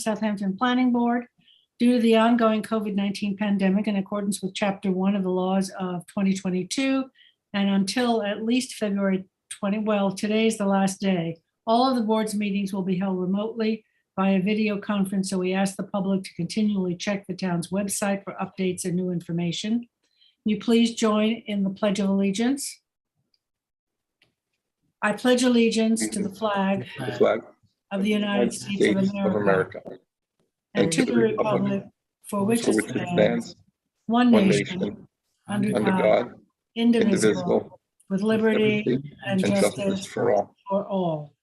Southampton Planning Board. Due to the ongoing COVID-19 pandemic, in accordance with Chapter 1 of the laws of 2022, and until at least February 20, well, today's the last day, all of the board's meetings will be held remotely via video conference, so we ask the public to continually check the town's website for updates and new information. You please join in the Pledge of Allegiance. I pledge allegiance to the flag The flag of the United States of America and to the republic for which it stands, one nation, under God, indivisible, with liberty and justice for all.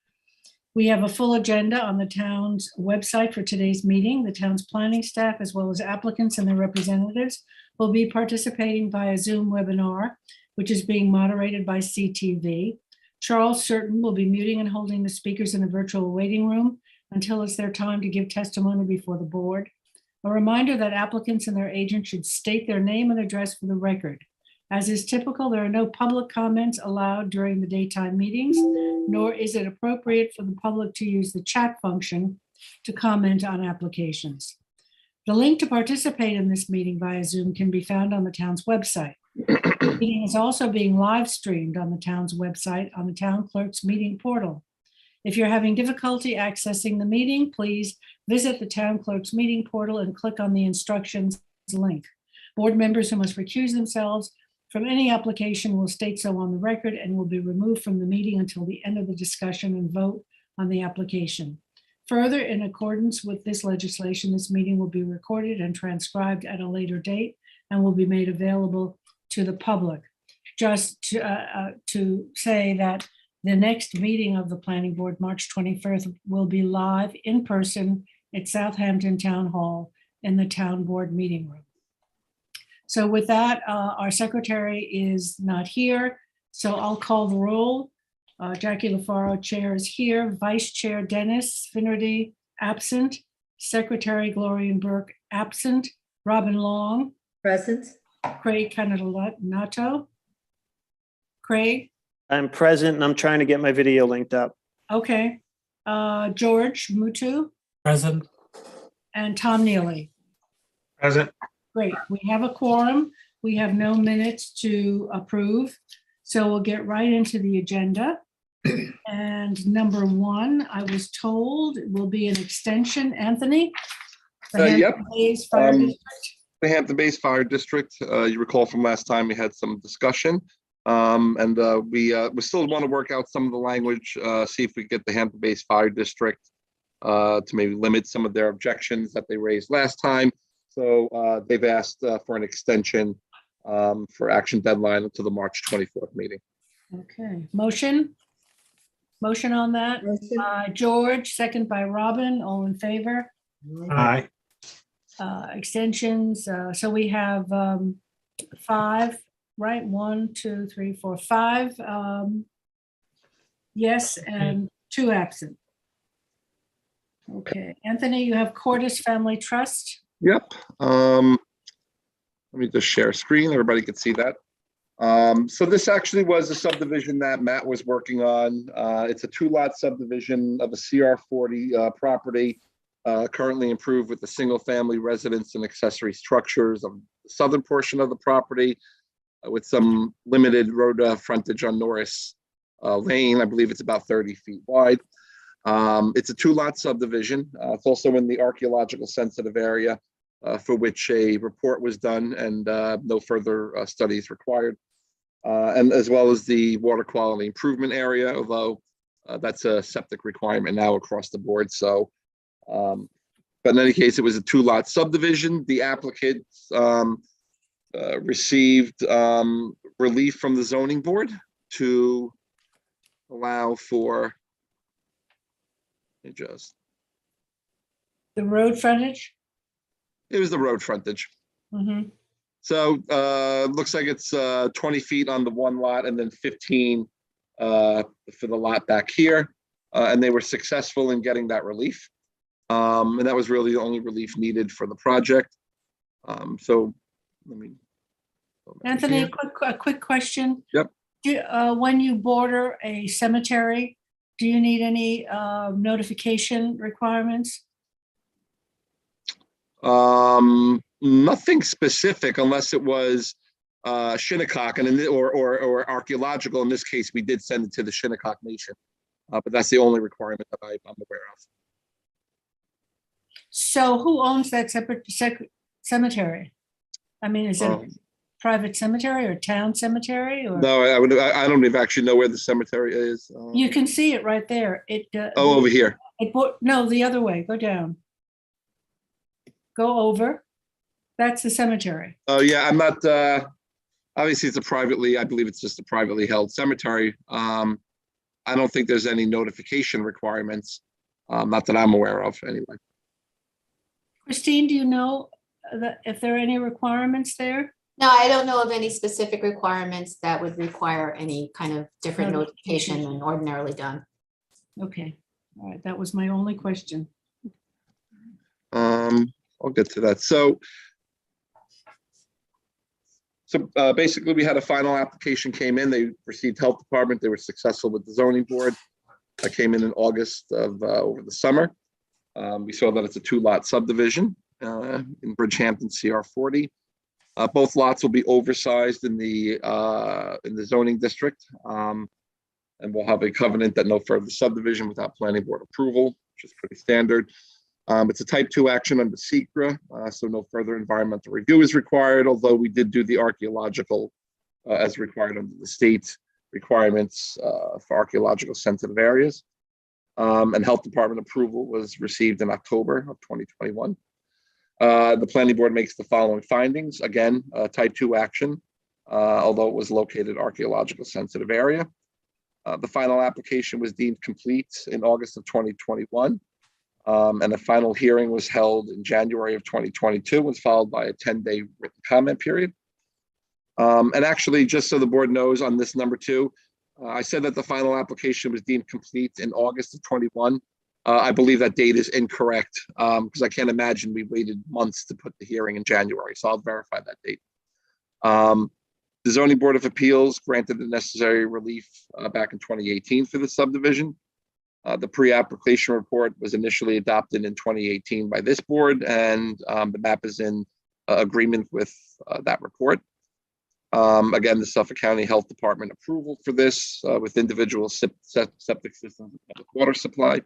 We have a full agenda on the town's website for today's meeting. The town's planning staff, as well as applicants and their representatives, will be participating via Zoom webinar, which is being moderated by CTV. Charles Certain will be muting and holding the speakers in the virtual waiting room until it's their time to give testimony before the board. A reminder that applicants and their agent should state their name and address for the record. As is typical, there are no public comments allowed during the daytime meetings, nor is it appropriate for the public to use the chat function to comment on applications. The link to participate in this meeting via Zoom can be found on the town's website. The meeting is also being live streamed on the town's website on the town clerk's meeting portal. If you're having difficulty accessing the meeting, please visit the town clerk's meeting portal and click on the instructions link. Board members who must recuse themselves from any application will state so on the record and will be removed from the meeting until the end of the discussion and vote on the application. Further, in accordance with this legislation, this meeting will be recorded and transcribed at a later date and will be made available to the public. Just to say that the next meeting of the planning board, March 21st, will be live in person at Southampton Town Hall in the town board meeting room. So with that, our secretary is not here, so I'll call the roll. Jackie LaFaro, chair, is here. Vice Chair Dennis Finnerty, absent. Secretary Gloria Burke, absent. Robin Long. Present. Craig Canadolato. Craig? I'm present and I'm trying to get my video linked up. Okay. George Mutu. Present. And Tom Neely. Present. Great. We have a quorum. We have no minutes to approve. So we'll get right into the agenda. And number one, I was told it will be an extension. Anthony? The Yep. Hampton Bays Fire District. The Hampton Bays Fire District, you recall from last time, we had some discussion. We still want to work out some of the language, see if we get the Hampton Bays Fire District to maybe limit some of their objections that they raised last time. So they've asked for an extension for action deadline until the March 24th meeting. Okay, motion on that. Motion. George, second by Robin, all in favor. Aye. Extensions, so we have 5, right? 1, 2, 3, 4, 5. Yes, and 2 absent. Okay, Anthony, you have Cordis Family Trust. Yep. Let me just share screen. Everybody can see that. So this actually was a subdivision that Matt was working on. It's a 2-lot subdivision of a CR40 property, currently improved with the single-family residence and accessory structures of the southern portion of the property, with some limited road frontage on Norris Lane. I believe it's about 30 feet wide. It's a 2-lot subdivision. It's also in the archaeological sensitive area, for which a report was done and no further studies required. And as well as the water quality improvement area, although that's a septic requirement now across the board. So, but in any case, it was a 2-lot subdivision. The applicants received relief from the zoning board to allow for just The road frontage? it was the road frontage. Mm-hmm. So looks like it's 20 feet on the one lot and then 15 for the lot back here. And they were successful in getting that relief. And that was really the only relief needed for the project. So let me. Anthony, a quick question. Yep. When you border a cemetery, do you need any notification requirements? Nothing specific unless it was Shinnecock or archaeological. In this case, we did send it to the Shinnecock Nation, but that's the only requirement that I'm aware of. So who owns that separate cemetery? I mean, is it a private cemetery or town cemetery or? No, I don't even actually know where the cemetery is. You can see it right there. Over here. No, the other way, go down. Go over. That's the cemetery. Oh, yeah, I'm not, obviously it's I believe it's just a privately held cemetery. I don't think there's any notification requirements, not that I'm aware of anyway. Christine, do you know if there are any requirements there? No, I don't know of any specific requirements that would require any kind of different notification than ordinarily done. Okay, all right, that was my only question. I'll get to that. So basically we had a final application came in. They received health department. They were successful with the zoning board. That came in August of over the summer. We saw that it's a 2-lot subdivision in Bridgehampton CR 40. Both lots will be oversized in the zoning district, and we'll have a covenant that no further subdivision without planning board approval, which is pretty standard. It's a type 2 action under SECRA, so no further environmental review is required, although we did do the archaeological as required under the state requirements for archaeological sensitive areas. And health department approval was received in October of 2021. The planning board makes the following findings. Again, type 2 action, although it was located archaeological sensitive area. The final application was deemed complete in August of 2021. And a final hearing was held in January of 2022, was followed by a 10-day written comment period. And actually, just so the board knows on this number 2, I said that the final application was deemed complete in August of 21. I believe that date is incorrect because I can't imagine we waited months to put the hearing in January. So I'll verify that date. The Zoning Board of Appeals granted the necessary relief back in 2018 for the subdivision. The pre-application report was initially adopted in 2018 by this board, and the map is in agreement with that report. Again, the Suffolk County Health Department approval for this with individual septic systems and public water supply,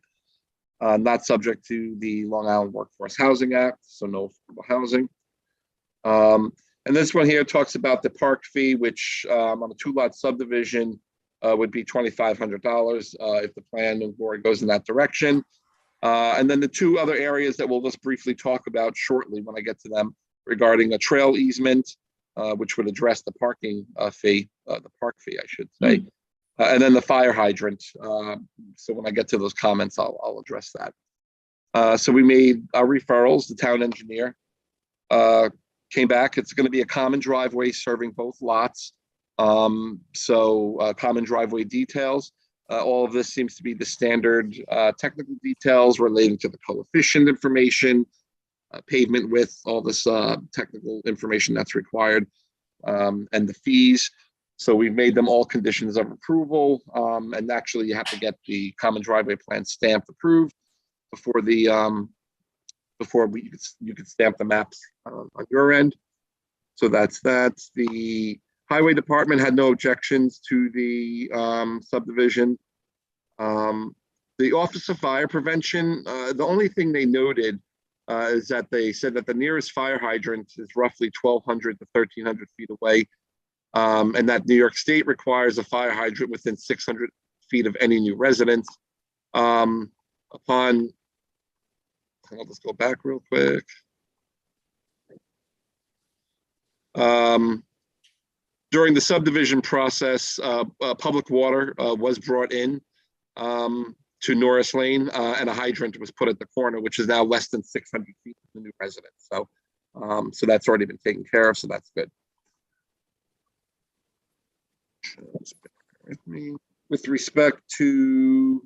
not subject to the Long Island Workforce Housing Act, so no affordable housing. And this one here talks about the park fee, which on a 2-lot subdivision would be $2,500 if the planning board goes in that direction. And then the 2 other areas that we'll just briefly talk about shortly when I get to them regarding a trail easement, which would address the parking fee, the park fee, I should say, and then the fire hydrant. So when I get to those comments, I'll address that. So we made our referrals. The town engineer came back. It's going to be a common driveway serving both lots. So common driveway details. All of this seems to be the standard technical details relating to the coefficient information, pavement width, all this technical information that's required, and the fees. So we've made them all conditions of approval. And actually you have to get the common driveway plan stamped approved before the you could stamp the maps on your end. So that's that. The Highway Department had no objections to the subdivision. The Office of Fire Prevention, the only thing they noted is that they said that the nearest fire hydrant is roughly 1,200 to 1,300 feet away, and that New York State requires a fire hydrant within 600 feet of any new residence. I'll just go back real quick. During the subdivision process, public water was brought in to Norris Lane, and a hydrant was put at the corner, which is now less than 600 feet from the new residence. So, so that's already been taken care of. So that's good. With respect to,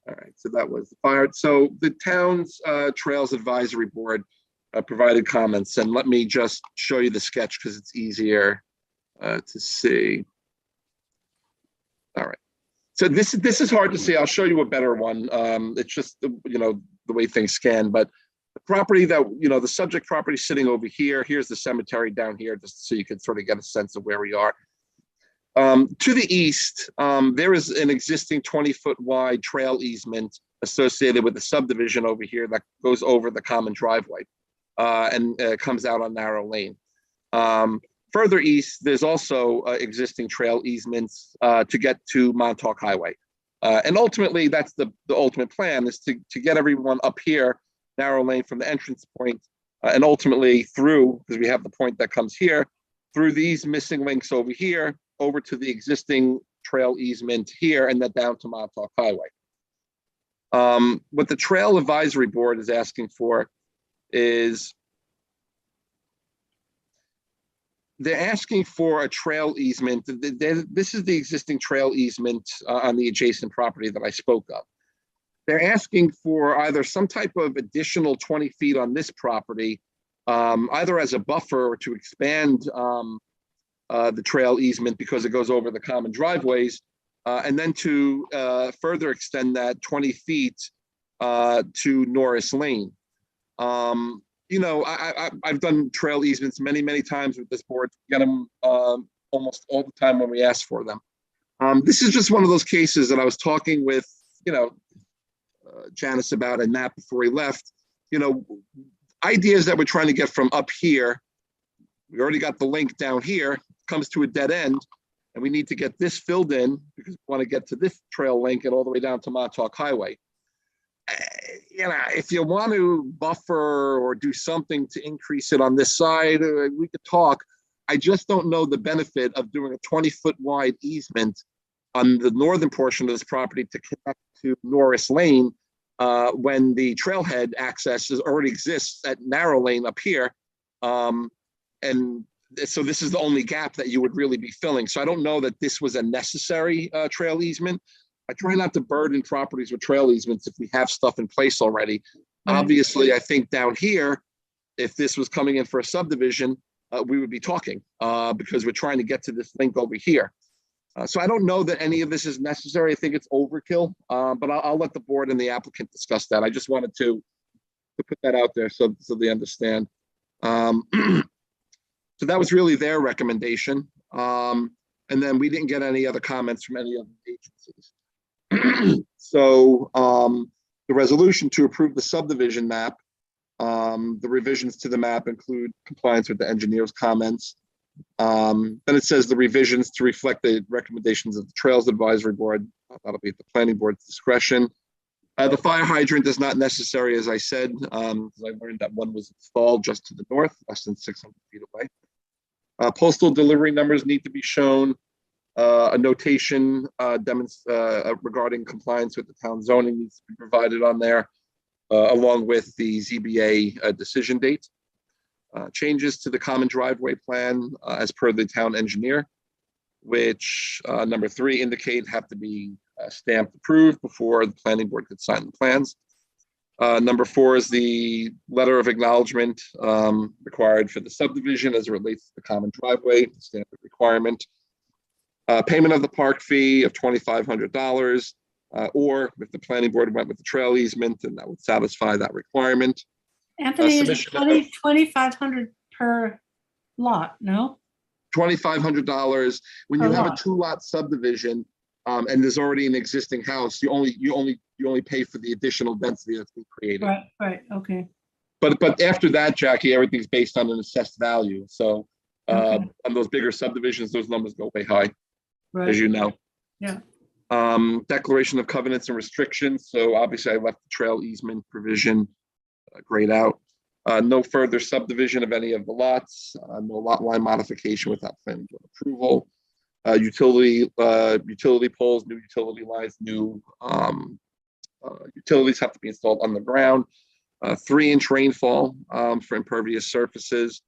all right, so that was the fire. So the town's Trails Advisory Board provided comments, and let me just show you the sketch because it's easier to see. All right. So this is hard to see. I'll show you a better one. It's just the way things scan, but The property that, the subject property sitting over here, here's the cemetery down here, just so you can sort of get a sense of where we are. To the east, there is an existing 20-foot wide trail easement associated with the subdivision over here that goes over the common driveway and comes out on narrow lane. Further east, there's also existing trail easements to get to Montauk Highway. And ultimately, that's the ultimate plan, is to get everyone up here, narrow lane from the entrance point, and ultimately through, because we have the point that comes here, through these missing links over here, over to the existing trail easement here, and then down to Montauk Highway. What the Trail Advisory Board is asking for is they're asking for a trail easement. This is the existing trail easement on the adjacent property that I spoke of. They're asking for either some type of additional 20 feet on this property, either as a buffer or to expand the trail easement because it goes over the common driveways, and then to further extend that 20 feet to Norris Lane. I've done trail easements many times with this board, get them almost all the time when we ask for them. This is just one of those cases that I was talking with, Janice about and Nat before he left. Ideas that we're trying to get from up here. We already got the link down here, comes to a dead end, and we need to get this filled in because we want to get to this trail link and all the way down to Montauk Highway. If you want to buffer or do something to increase it on this side, we could talk. I just don't know the benefit of doing a 20-foot wide easement on the northern portion of this property to connect to Norris Lane when the trailhead access already exists at narrow lane up here. And so this is the only gap that you would really be filling. So I don't know that this was a necessary trail easement. I try not to burden properties with trail easements if we have stuff in place already. Right. Obviously, I think down here, if this was coming in for a subdivision, we would be talking because we're trying to get to this link over here. So I don't know that any of this is necessary. I think it's overkill, but I'll let the board and the applicant discuss that. I just wanted to put that out there so they understand. So that was really their recommendation. And then we didn't get any other comments from any other agencies. So the resolution to approve the subdivision map, the revisions to the map include compliance with the engineer's comments. Then it says the revisions to reflect the recommendations of the Trails Advisory Board. That'll be at the planning board's discretion. The fire hydrant is not necessary, as I said, because I learned that one was installed just to the north, less than 600 feet away. Postal delivery numbers need to be shown. A notation regarding compliance with the town zoning needs to be provided on there, along with the ZBA decision date. Changes to the common driveway plan as per the town engineer, which number 3 indicate have to be stamped approved before the planning board could sign the plans. Number 4 is the letter of acknowledgement required for the subdivision as it relates to the common driveway, standard requirement. Payment of the park fee of $2,500, or if the planning board went with the trail easement, then that would satisfy that requirement. Anthony, is it 2,500 per lot, no? $2,500 when Per you have a lot. 2-lot subdivision, and there's already an existing house. You only pay for the additional density that's been created. Right, okay. But after that, Jackie, everything's based on an assessed value. So Okay. on those bigger subdivisions, those numbers go way high, Right. as you know. Yeah. Declaration of covenants and restrictions. So obviously I left the trail easement provision grayed out. No further subdivision of any of the lots, no lot line modification without planning board approval. Utility poles, new utility lines, new utilities have to be installed on the ground. 3-inch rainfall for impervious surfaces.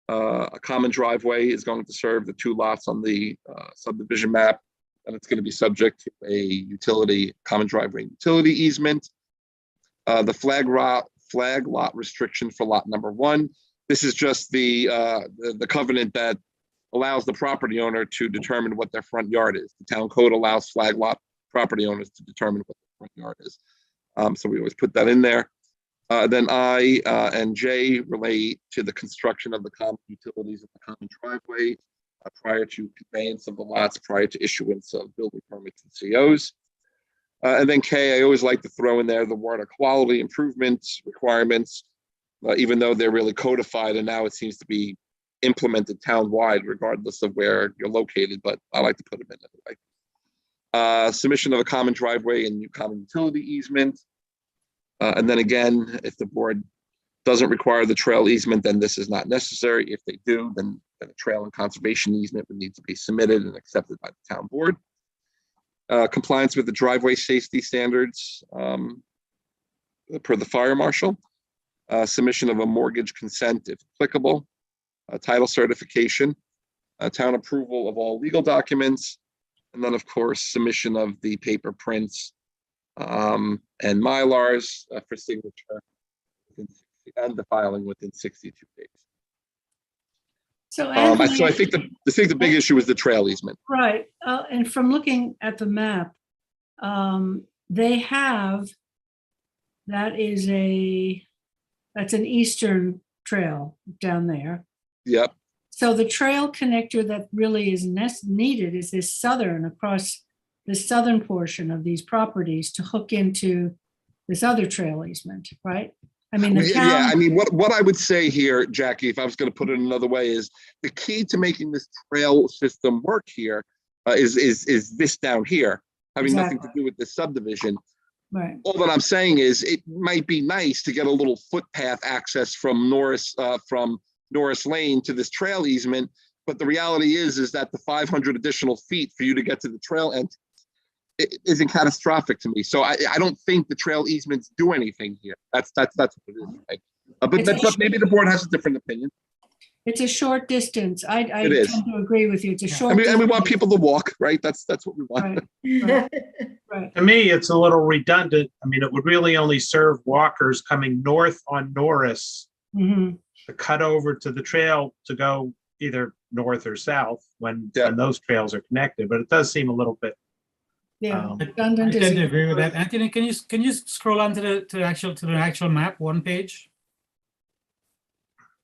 A common driveway is going to serve the 2 lots on the subdivision map, and it's going to be subject to a common driveway utility easement. The flag lot restriction for lot number 1. This is just the covenant that allows the property owner to determine what their front yard is. The town code allows flag lot property owners to determine what their front yard is. So we always put that in there. Then I and J relate to the construction of the common utilities of the common driveway prior to conveyance of the lots, prior to issuance of building permits and COs. And then K, I always like to throw in there the water quality improvements requirements, even though they're really codified and now it seems to be implemented town-wide regardless of where you're located, but I like to put them in anyway. Submission of a common driveway and new common utility easement. And then again, if the board doesn't require the trail easement, then this is not necessary. If they do, then a trail and conservation easement would need to be submitted and accepted by the town board. Compliance with the driveway safety standards per the fire marshal. Submission of a mortgage consent if applicable. Title certification. Town approval of all legal documents. And then, of course, submission of the paper prints and Mylars for signature and the filing within 62 days. So Anthony, so I think the big issue is the trail easement. right, and from looking at the map, they have, that's an eastern trail down there. Yep. So the trail connector that really is needed is this southern, across the southern portion of these properties to hook into this other trail easement, right? I mean, the town. Yeah, I mean, what I would say here, Jackie, if I was going to put it another way, is the key to making this trail system work here is this down here, having nothing to do with the subdivision. Right. All that I'm saying is it might be nice to get a little footpath access from Norris Lane to this trail easement, but the reality is that the 500 additional feet for you to get to the trail end isn't catastrophic to me. So I don't think the trail easements do anything here. That's what it is. Right? But maybe the board has a different opinion. It's a short distance. I tend to agree with you. It's a short distance. And we want people to walk, right? That's what we want. Right. To me, it's a little redundant. I mean, it would really only serve walkers coming north on Norris to cut over to the trail to go either north or south when those trails are connected. But it does seem a little bit. Yeah, I tend to agree with that. Anthony, can you scroll on to the actual map, one page?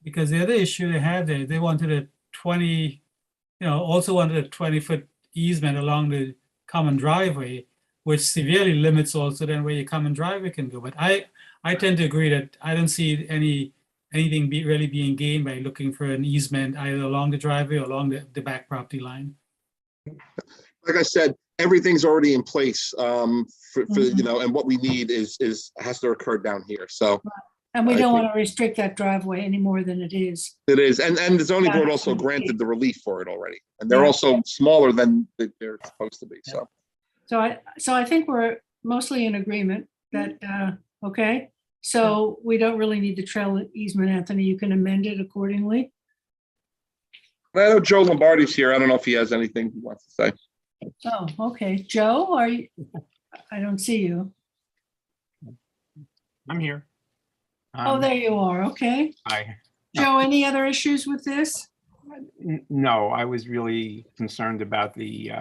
Because the other issue they had there, they wanted a 20, also wanted a 20-foot easement along the common driveway, which severely limits also then where your common driveway can go. But I tend to agree that I don't see anything really being gained by looking for an easement either along the driveway or along the back property line. Like I said, everything's already in place for and what we need has to occur down here. So. And we don't want to restrict that driveway any more than it is. It is, and the zoning board also granted the relief for it already, and they're also smaller than they're supposed to be. So I think we're mostly in agreement that okay. So we don't really need the trail easement, Anthony. You can amend it accordingly. I know Joe Lombardi's here. I don't know if he has anything he wants to say. Oh, okay. Joe, are you? I don't see you. I'm here. Oh, there you are. Okay. Hi. Joe, any other issues with this? No, I was really concerned about the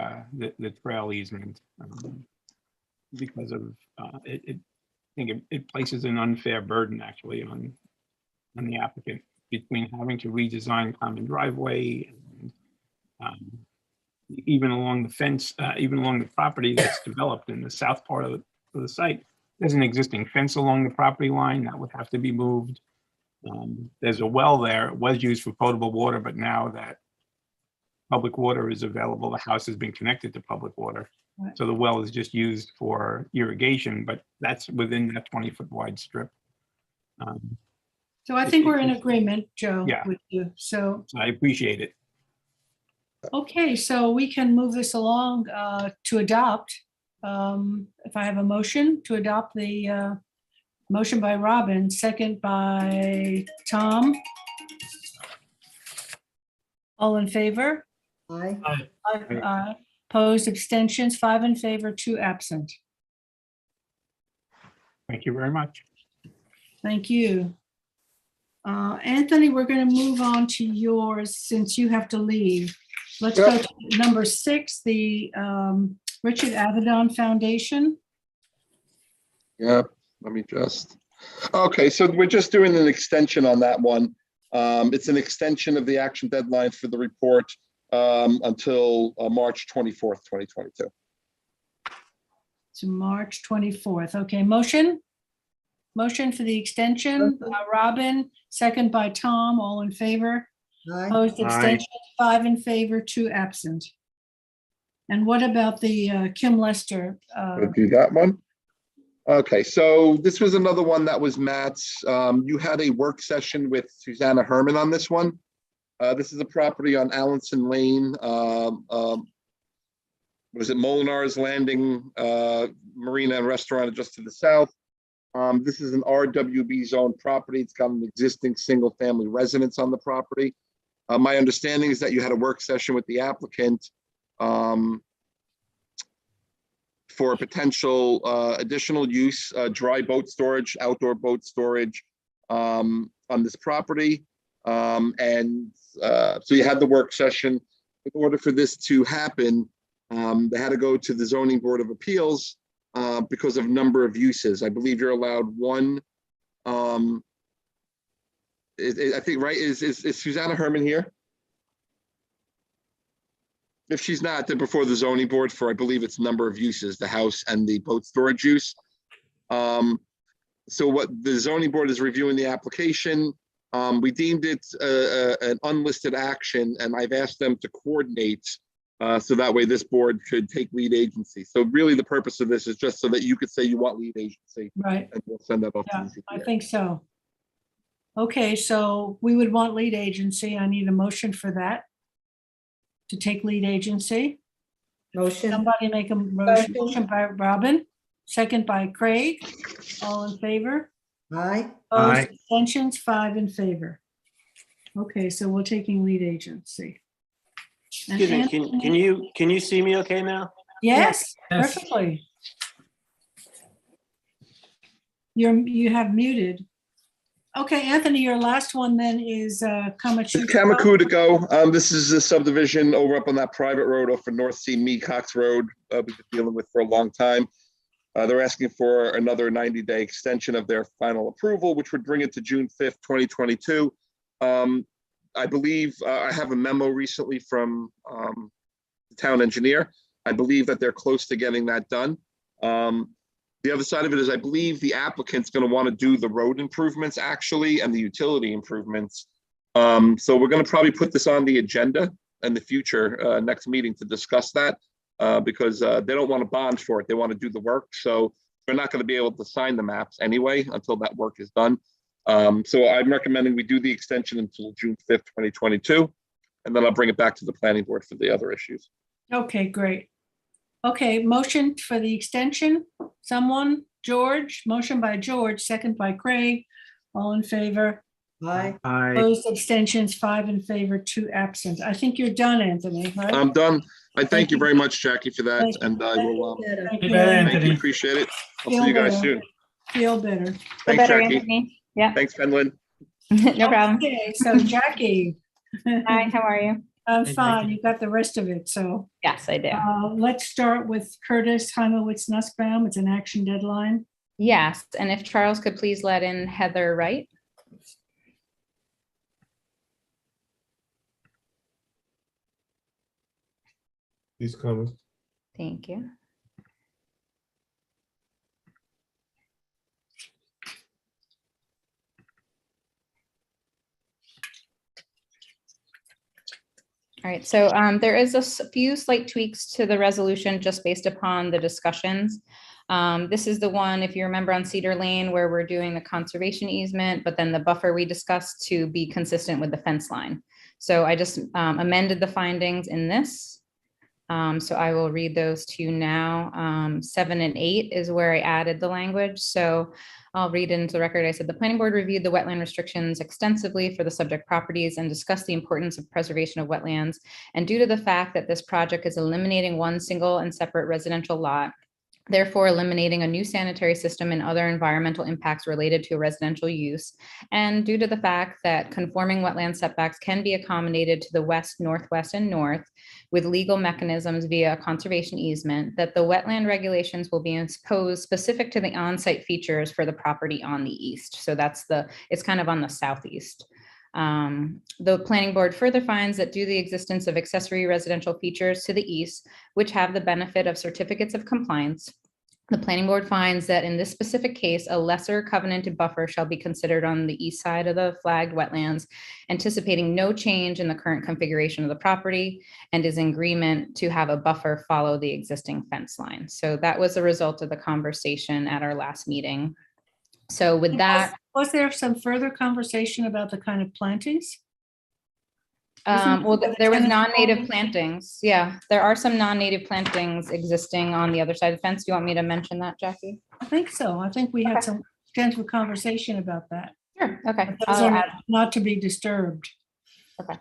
trail easement because of I think it places an unfair burden actually on the applicant between having to redesign common driveway and even along the fence, even along the property that's developed in the south part of the site. There's an existing fence along the property line that would have to be moved. There's a well there. It was used for potable water, but now that public water is available, the house has been connected to public water. Right. So the well is just used for irrigation, but that's within that 20-foot wide strip. So I think we're in agreement, Joe, with you. So I appreciate it. Okay, so we can move this along to adopt. If I have a motion to adopt the motion by Robin, second by Tom. All in favor? Aye. Opposed, abstentions, 5 in favor, 2 absent. Thank you very much. Thank you. Anthony, we're going to move on to yours since you have to leave. Let's go to number 6, the Richard Avedon Foundation. Yeah, let me just. Okay, so we're just doing an extension on that one. It's an extension of the action deadline for the report until March 24th, 2022. To March 24th. Okay, motion? Motion for the extension, Robin, second by Tom, all in favor. Aye. Opposed, abstentions, 5 in favor, 2 absent. And what about the Kim Lester? We'll do that one. Okay, so this was another one that was Matt's. You had a work session with Susanna Herman on this one. This is a property on Allenson Lane. Was it Molinar's Landing Marina and Restaurant just to the south? This is an RWB zone property. It's got an existing single family residence on the property. My understanding is that you had a work session with the applicant for a potential additional use, dry boat storage, outdoor boat storage on this property. So you had the work session. In order for this to happen, they had to go to the Zoning Board of Appeals because of number of uses. I believe you're allowed one. I think, right, is Susanna Herman here? If she's not, then before the zoning board for, I believe it's number of uses, the house and the boat storage use. So what the zoning board is reviewing the application. We deemed it an unlisted action, and I've asked them to coordinate so that way this board could take lead agency. So really the purpose of this is just so that you could say you want lead agency. Right. And we'll send that off Yeah, to the I ZBA. think so. Okay, so we would want lead agency. I need a motion for that. To take lead agency. Motion. Somebody make a motion by Robin, second by Craig. All in favor? Aye. Aye. Opposed, abstentions, 5 in favor. Okay, so we're taking lead agency. And Excuse me, Anthony- can you see me okay now? Yes, Yes. perfectly. You have muted. Okay, Anthony, your last one then is Kamachuka. It's Kamaku to go. This is a subdivision over up on that private road off of North Sea Mecox Road. We've been dealing with for a long time. They're asking for another 90-day extension of their final approval, which would bring it to June 5th, 2022. I believe I have a memo recently from the town engineer. I believe that they're close to getting that done. The other side of it is I believe the applicant's going to want to do the road improvements actually and the utility improvements. So we're going to probably put this on the agenda in the future next meeting to discuss that because they don't want to bond for it. They want to do the work. So they're not going to be able to sign the maps anyway until that work is done. So I'm recommending we do the extension until June 5th, 2022, and then I'll bring it back to the planning board for the other issues. Okay, great. Okay, motion for the extension. Someone, George, motion by George, second by Craig. All in favor? Aye. Aye. Opposed, abstentions, 5 in favor, 2 absent. I think you're done, Anthony, right? I'm done. I Thank thank you you. very much, Jackie, for that, Thank you. and I will, Thank You you. bet, thank you, Anthony. appreciate it. I'll Feel see you guys better. soon. Feel better. Feel Thanks, better, Jackie. Anthony. Yeah, Thanks, Penland. no problem. Okay, so Jackie. Hi, how are you? I'm Hey, fine. Jackie. You got the rest of it, so. Yes, I do. Let's start with Curtis Heimowitz Nussbaum. It's an action deadline. Yes, and if Charles could please let in Heather Wright. He's coming. Thank you. All right, so there is a few slight tweaks to the resolution just based upon the discussions. This is the one, if you remember on Cedar Lane, where we're doing the conservation easement, but then the buffer we discussed to be consistent with the fence line. So I just amended the findings in this. So I will read those to you now. 7 and 8 is where I added the language. So I'll read into the record. I said the planning board reviewed the wetland restrictions extensively for the subject properties and discussed the importance of preservation of wetlands. And due to the fact that this project is eliminating one single and separate residential lot, therefore eliminating a new sanitary system and other environmental impacts related to residential use. And due to the fact that conforming wetland setbacks can be accommodated to the west, northwest, and north with legal mechanisms via a conservation easement, that the wetland regulations will be imposed specific to the on-site features for the property on the east. So it's kind of on the southeast. The planning board further finds that due to the existence of accessory residential features to the east, which have the benefit of certificates of compliance, the planning board finds that in this specific case, a lesser covenanted buffer shall be considered on the east side of the flagged wetlands, anticipating no change in the current configuration of the property, and is in agreement to have a buffer follow the existing fence line. So that was a result of the conversation at our last meeting. So with that, Was there some further conversation about the kind of plantings? well, there was non-native plantings. Yeah, there are some non-native plantings existing on the other side of the fence. Do you want me to mention that, Jackie? I think so. I think we had some extensive conversation about that. Sure. Okay. But those are not to be disturbed. Okay.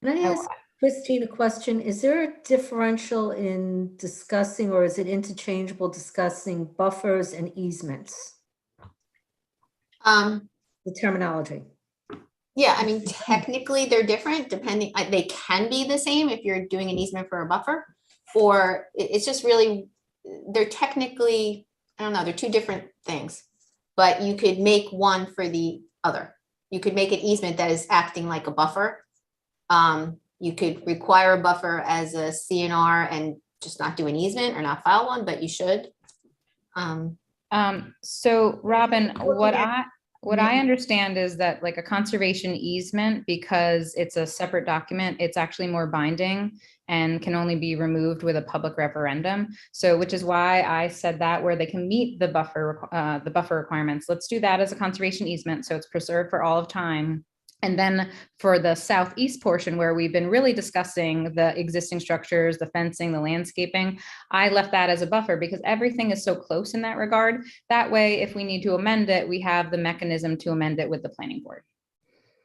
Can I ask Christine a question? Is there a differential in discussing, or is it interchangeable discussing buffers and easements? The terminology. Yeah, I mean, technically they're different depending, they can be the same if you're doing an easement for a buffer, or it's just really, they're technically, I don't know, they're two different things, but you could make one for the other. You could make an easement that is acting like a buffer. You could require a buffer as a CNR and just not do an easement or not file one, but you should. So Robin, what I understand is that like a conservation easement, because it's a separate document, it's actually more binding and can only be removed with a public referendum. So, which is why I said that, where they can meet the buffer requirements. Let's do that as a conservation easement, so it's preserved for all of time. And then for the southeast portion, where we've been really discussing the existing structures, the fencing, the landscaping, I left that as a buffer because everything is so close in that regard. That way, if we need to amend it, we have the mechanism to amend it with the planning board.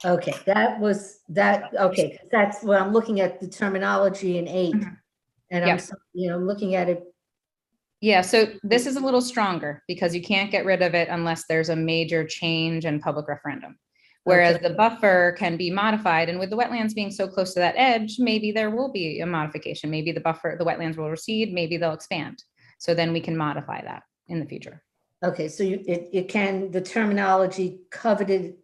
Okay, okay, that's what I'm looking at, the terminology in 8. Mhm. And Yep. I'm looking at it. Yeah, so this is a little stronger because you can't get rid of it unless there's a major change in public referendum. Whereas the buffer can be modified, and with the wetlands being so close to that edge, maybe there will be a modification. Maybe the wetlands will recede, maybe they'll expand. So then we can modify that in the future. Okay, so it can, the terminology coveted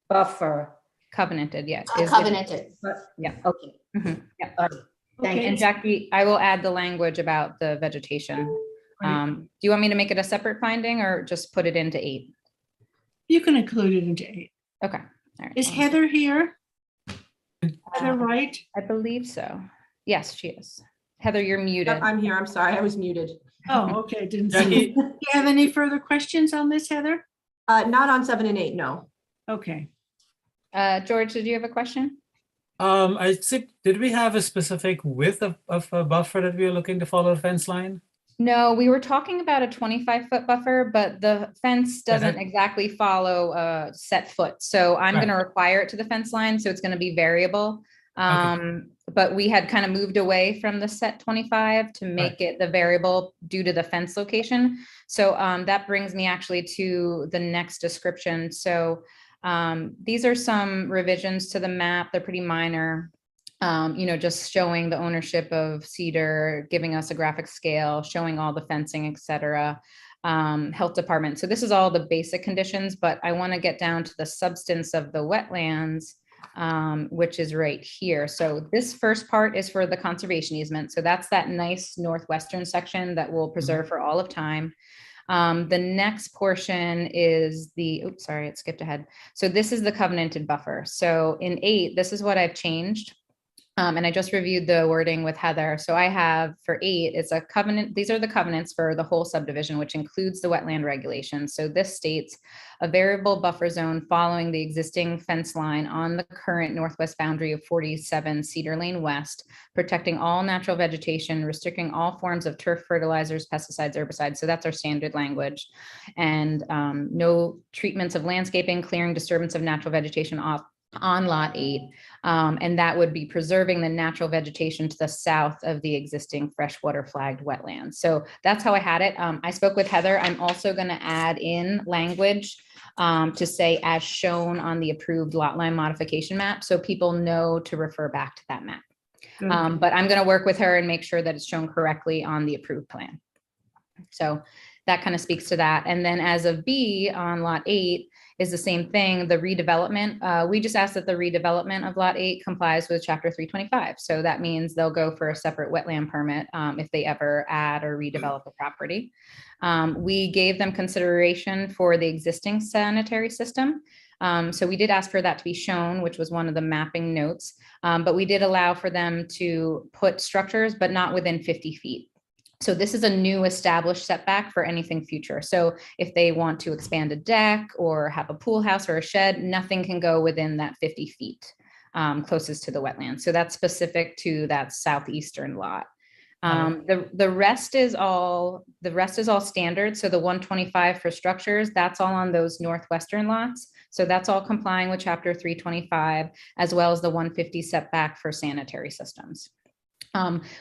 buffer. Covenanted, yeah. Covenanted. Yeah. Okay. Mhm, yeah. All right. Thank Okay. And Jackie, I will add the language about the vegetation. Right. Do you want me to make it a separate finding or just put it into 8? You can include it into 8. Okay. All right. Is Heather here? Heather, right? I believe so. Yes, she is. Heather, you're muted. Yep, I'm here. I'm sorry, I was muted. Oh, okay, didn't see. Jackie, Do you have any further questions on this, Heather? Not on 7 and 8, no. Okay. George, did you have a question? I think, did we have a specific width of a buffer that we were looking to follow the fence line? No, we were talking about a 25-foot buffer, but the fence doesn't exactly follow a set foot. So I'm going to require it to the fence line. So it's going to be variable. But we had kind of moved away from the set 25 to make it the variable due to the fence location. So that brings me actually to the next description. So these are some revisions to the map. They're pretty minor. Just showing the ownership of Cedar, giving us a graphic scale, showing all the fencing, et cetera, health department. So this is all the basic conditions, but I want to get down to the substance of the wetlands, which is right here. So this first part is for the conservation easement. So that's that nice northwestern section that we'll preserve for all of time. The next portion is oops, sorry, it skipped ahead. So this is the covenanted buffer. So in 8, this is what I've changed. And I just reviewed the wording with Heather. So I have for 8, it's a covenant. These are the covenants for the whole subdivision, which includes the wetland regulations. So this states a variable buffer zone following the existing fence line on the current northwest boundary of 47 Cedar Lane West, protecting all natural vegetation, restricting all forms of turf, fertilizers, pesticides, herbicides. So that's our standard language. And no treatments of landscaping, clearing, disturbance of natural vegetation on lot 8. And that would be preserving the natural vegetation to the south of the existing freshwater flagged wetlands. So that's how I had it. I spoke with Heather. I'm also going to add in language to say as shown on the approved lot line modification map, so people know to refer back to that map. Good. But I'm going to work with her and make sure that it's shown correctly on the approved plan. So that kind of speaks to that. And then as of B on lot 8 is the same thing, the redevelopment. We just asked that the redevelopment of lot 8 complies with chapter 325. So that means they'll go for a separate wetland permit if they ever add or redevelop a property. We gave them consideration for the existing sanitary system. So we did ask for that to be shown, which was one of the mapping notes, but we did allow for them to put structures, but not within 50 feet. So this is a new established setback for anything future. So if they want to expand a deck or have a pool house or a shed, nothing can go within that 50 feet closest to the wetland. So that's specific to that southeastern lot. The rest is all standard. So the 125 for structures, that's all on those northwestern lots. So that's all complying with chapter 325, as well as the 150 setback for sanitary systems.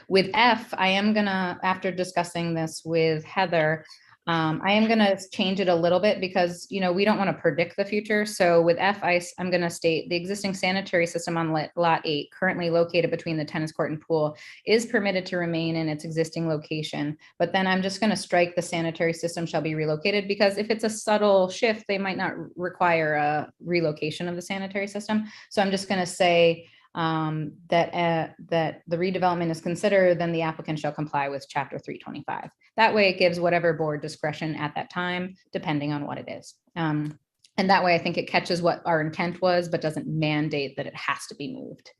With F, I am gonna, after discussing this with Heather, I am gonna change it a little bit because, you know, we don't want to predict the future. So with F, I'm gonna state the existing sanitary system on lot 8, currently located between the tennis court and pool, is permitted to remain in its existing location. But then I'm just gonna strike the sanitary system shall be relocated, because if it's a subtle shift, they might not require a relocation of the sanitary system. So I'm just gonna say that the redevelopment is considered, then the applicant shall comply with chapter 325. That way it gives whatever board discretion at that time, depending on what it is. And that way I think it catches what our intent was, but doesn't mandate that it has to be moved.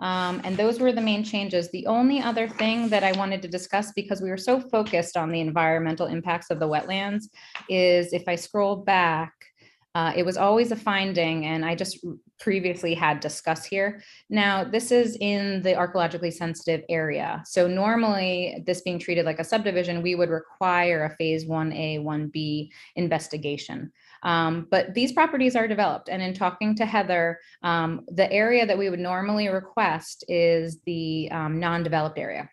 And those were the main changes. The only other thing that I wanted to discuss, because we were so focused on the environmental impacts of the wetlands, is if I scroll back, it was always a finding, and I just previously had discussed here. Now, this is in the archaeologically sensitive area. So normally, this being treated like a subdivision, we would require a phase 1A, 1B investigation. But these properties are developed. And in talking to Heather, the area that we would normally request is the non-developed area,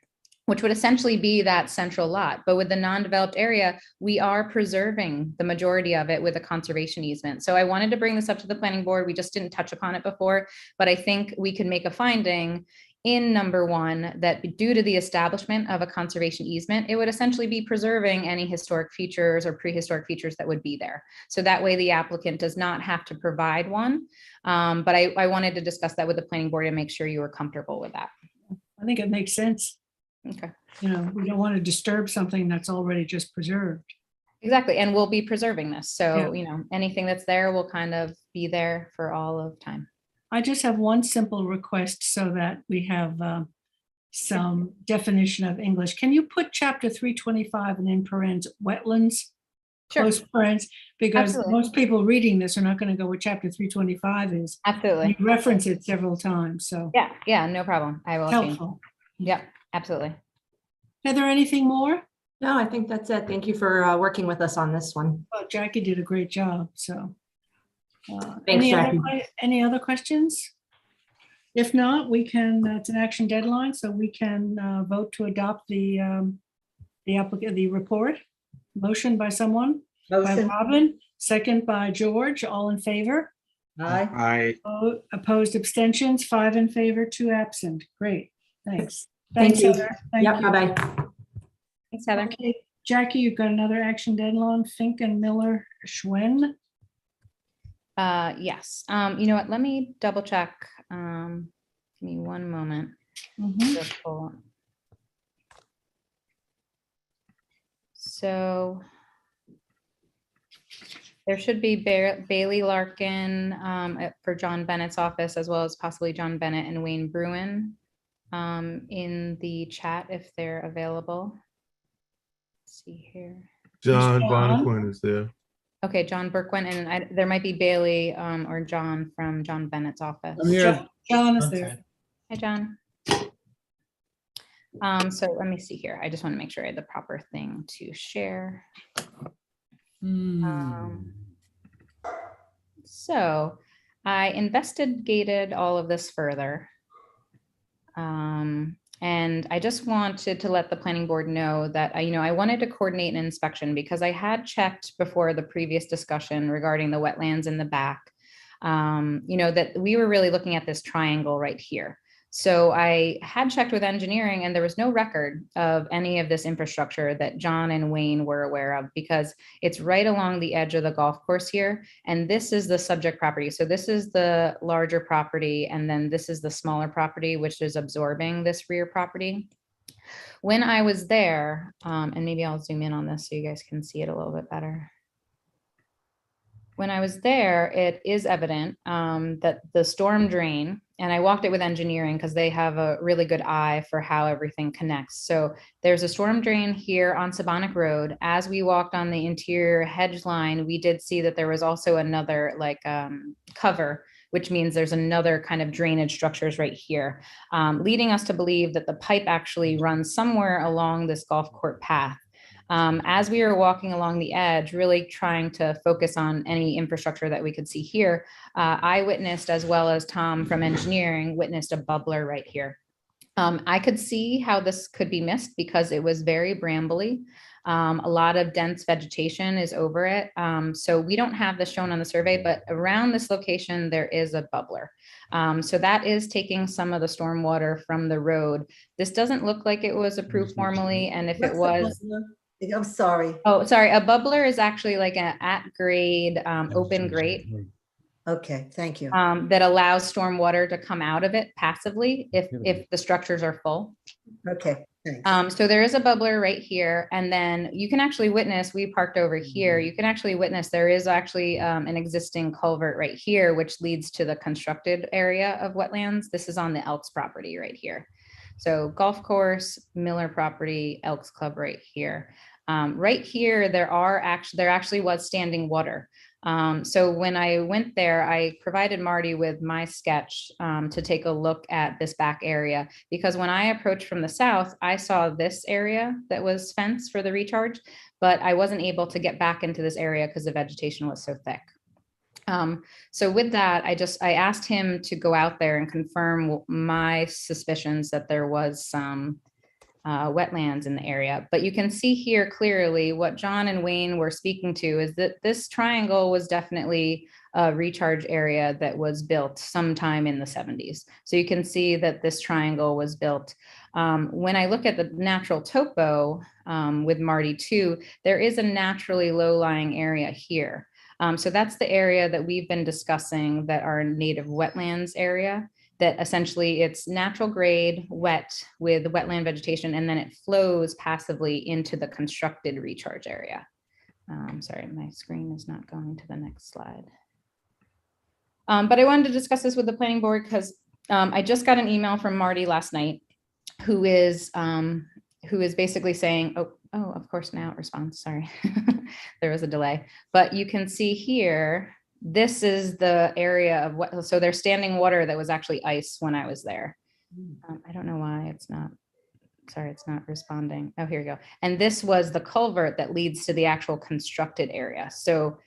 which would essentially be that central lot. But with the non-developed area, we are preserving the majority of it with a conservation easement. So I wanted to bring this up to the planning board. We just didn't touch upon it before, but I think we could make a finding in number 1 that due to the establishment of a conservation easement, it would essentially be preserving any historic features or prehistoric features that would be there. So that way the applicant does not have to provide one. But I wanted to discuss that with the planning board and make sure you were comfortable with that. I think it makes sense. Okay. You know, we don't want to disturb something that's already just preserved. Exactly. And we'll be preserving this. So, Yeah. you know, anything that's there will kind of be there for all of time. I just have one simple request so that we have some definition of English. Can you put chapter 325 and in parens wetlands? Sure. Close parens, because Absolutely. most people reading this are not going to go where chapter 325 is. Absolutely. You reference it several times, so Yeah. Yeah. No problem. I will change. helpful. Yep. Absolutely. Heather, anything more? No, I think that's it. Thank you for working with us on this one. Oh, Jackie did a great job, so. Thanks, Jackie. Any other questions? If not, we can, it's an action deadline, so we can vote to adopt the applicant, the report. Motion by someone, by Motion. Robin, second by George, all in favor. Aye. Opposed, abstentions, 5 in favor, 2 absent. Great, thanks. Thank Thanks, you. Heather. Thank Yep, you. bye-bye. Thanks, Heather. Okay, Jackie, you've got another action deadline, Fink and Miller Schwen. Yes. You know what? Let me double check. Give me one moment. Mhm. to pull. So there should be Bailey Larkin for John Bennett's office, as well as possibly John Bennett and Wayne Bruin in the chat if they're available. Let's see here. John John? Bonquin is there. Okay, John Burquin, and there might be Bailey or John from John Bennett's office. I'm here. John is there. Hi, John. So let me see here. I just want to make sure I had the proper thing to share. I investigated all of this further. And I just wanted to let the planning board know that, I wanted to coordinate an inspection because I had checked before the previous discussion regarding the wetlands in the back, that we were really looking at this triangle right here. So I had checked with engineering and there was no record of any of this infrastructure that John and Wayne were aware of because it's right along the edge of the golf course here. And this is the subject property. So this is the larger property. And then this is the smaller property, which is absorbing this rear property. When I was there, and maybe I'll zoom in on this so you guys can see it a little bit better. When I was there, it is evident that the storm drain, and I walked it with engineering because they have a really good eye for how everything connects. So there's a storm drain here on Sabonic Road. As we walked on the interior hedge line, we did see that there was also another cover, which means there's another kind of drainage structures right here, leading us to believe that the pipe actually runs somewhere along this golf court path. As we were walking along the edge, really trying to focus on any infrastructure that we could see here, I witnessed, as well as Tom from engineering, witnessed a bubbler right here. I could see how this could be missed because it was very brambly. A lot of dense vegetation is over it. So we don't have this shown on the survey, but around this location, there is a bubbler. So that is taking some of the storm water from the road. This doesn't look like it was approved formally. And if it was, I'm sorry. oh, sorry, a bubbler is actually like an at-grade open grate. Okay, thank you. That allows storm water to come out of it passively if the structures are full. Okay, thanks. So there is a bubbler right here, and then you can actually witness, we parked over here, you can actually witness there is actually an existing culvert right here, which leads to the constructed area of wetlands. This is on the Elks property right here. So golf course, Miller property, Elks Club right here. Right here, there actually was standing water. So when I went there, I provided Marty with my sketch to take a look at this back area, because when I approached from the south, I saw this area that was fenced for the recharge, but I wasn't able to get back into this area because the vegetation was so thick. So with that, I asked him to go out there and confirm my suspicions that there was some wetlands in the area. But you can see here clearly what John and Wayne were speaking to is that this triangle was definitely a recharge area that was built sometime in the 70s. So you can see that this triangle was built. When I look at the natural topo with Marty too, there is a naturally low-lying area here. So that's the area that we've been discussing that are native wetlands area, that essentially it's natural grade wet with wetland vegetation, and then it flows passively into the constructed recharge area. Sorry, my screen is not going to the next slide. But I wanted to discuss this with the planning board because I just got an email from Marty last night, who is basically saying, oh, of course now it responds, sorry. There was a delay, but you can see here, this is the area of what, so there's standing water that was actually ice when I was there. I don't know why it's not, sorry, it's not responding. Oh, here we go. And this was the culvert that leads to the actual constructed area. So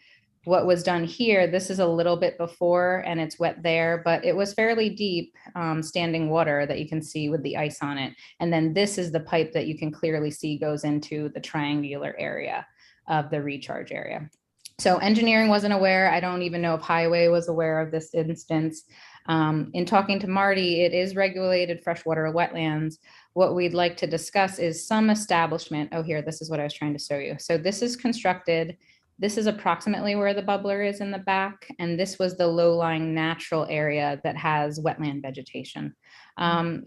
what was done here, this is a little bit before and it's wet there, but it was fairly deep standing water that you can see with the ice on it. And then this is the pipe that you can clearly see goes into the triangular area of the recharge area. So engineering wasn't aware. I don't even know if highway was aware of this instance. In talking to Marty, it is regulated freshwater wetlands. What we'd like to discuss is some establishment. Oh, here, this is what I was trying to show you. So this is constructed. This is approximately where the bubbler is in the back. And this was the low-lying natural area that has wetland vegetation.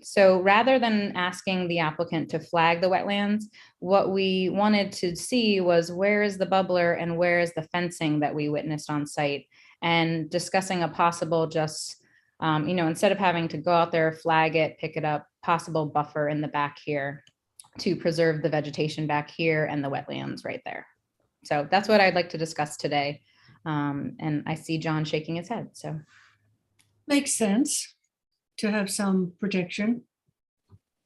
So rather than asking the applicant to flag the wetlands, what we wanted to see was where is the bubbler and where is the fencing that we witnessed on site, and discussing a possible just, instead of having to go out there, flag it, pick it up, possible buffer in the back here to preserve the vegetation back here and the wetlands right there. So that's what I'd like to discuss today. And I see John shaking his head, so. Makes sense to have some protection.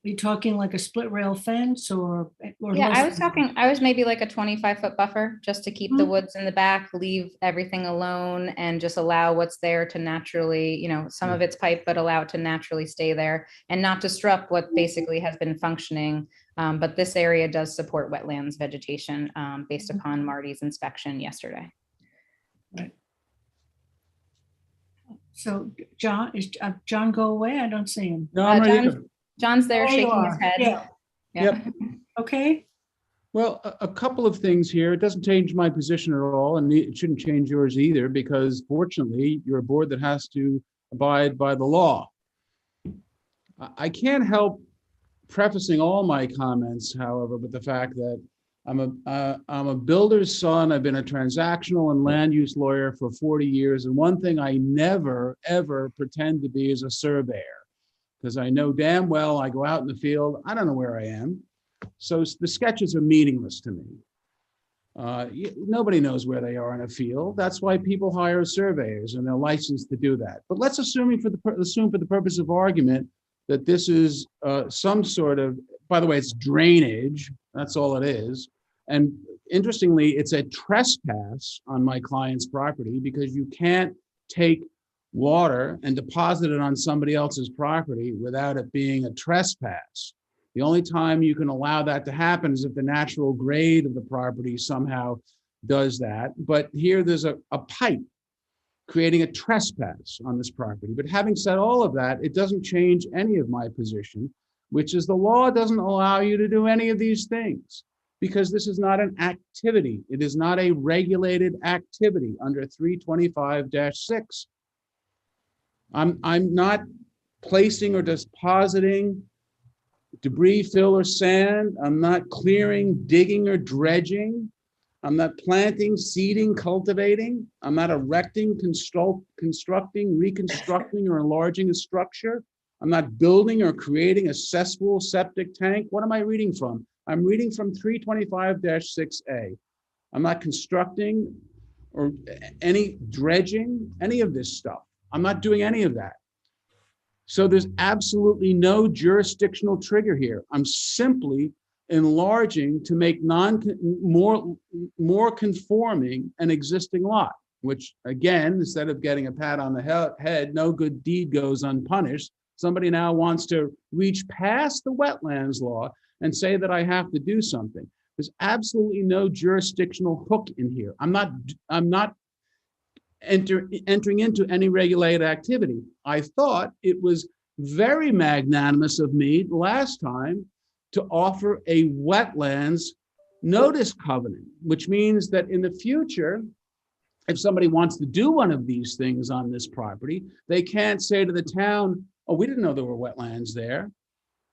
you talking like a split rail fence or? Yeah, less I was than that? talking, I was maybe like a 25-foot buffer, just to keep the Mhm. woods in the back, leave everything alone and just allow what's there to naturally, some of it's pipe, but allow it to naturally stay there and not disrupt what basically has been functioning. But this area does support wetlands vegetation based upon Marty's inspection yesterday. So John, is John go away? I don't see him. No, I'm right John's, here. John's there Oh, you shaking his are. head. Yeah, Yep. okay. Well, a couple of things here. It doesn't change my position at all, and it shouldn't change yours either, because fortunately, you're a board that has to abide by the law. I can't help prefacing all my comments, however, with the fact that I'm a builder's son. I've been a transactional and land use lawyer for 40 years. And one thing I never, ever pretend to be is a surveyor, because I know damn well I go out in the field, I don't know where I am. So the sketches are meaningless to me. Nobody knows where they are in a field. That's why people hire surveyors and they're licensed to do that. But let's assume for the purpose of argument that this is some sort of, by the way, it's drainage. That's all it is. And interestingly, it's a trespass on my client's property, because you can't take water and deposit it on somebody else's property without it being a trespass. The only time you can allow that to happen is if the natural grade of the property somehow does that. But here there's a pipe creating a trespass on this property. But having said all of that, it doesn't change any of my position, which is the law doesn't allow you to do any of these things, because this is not an activity. It is not a regulated activity under 325-6. I'm not placing or depositing debris, fill, or sand. I'm not clearing, digging, or dredging. I'm not planting, seeding, cultivating. I'm not erecting, constructing, reconstructing, or enlarging a structure. I'm not building or creating a cesspool, septic tank. What am I reading from? I'm reading from 325-6A. I'm not constructing or any dredging, any of this stuff. I'm not doing any of that. So there's absolutely no jurisdictional trigger here. I'm simply enlarging to make more conforming an existing lot, which again, instead of getting a pat on the head, no good deed goes unpunished. Somebody now wants to reach past the wetlands law and say that I have to do something. There's absolutely no jurisdictional hook in here. I'm not entering into any regulated activity. I thought it was very magnanimous of me last time to offer a wetlands notice covenant, which means that in the future, if somebody wants to do one of these things on this property, they can't say to the town, oh, we didn't know there were wetlands there.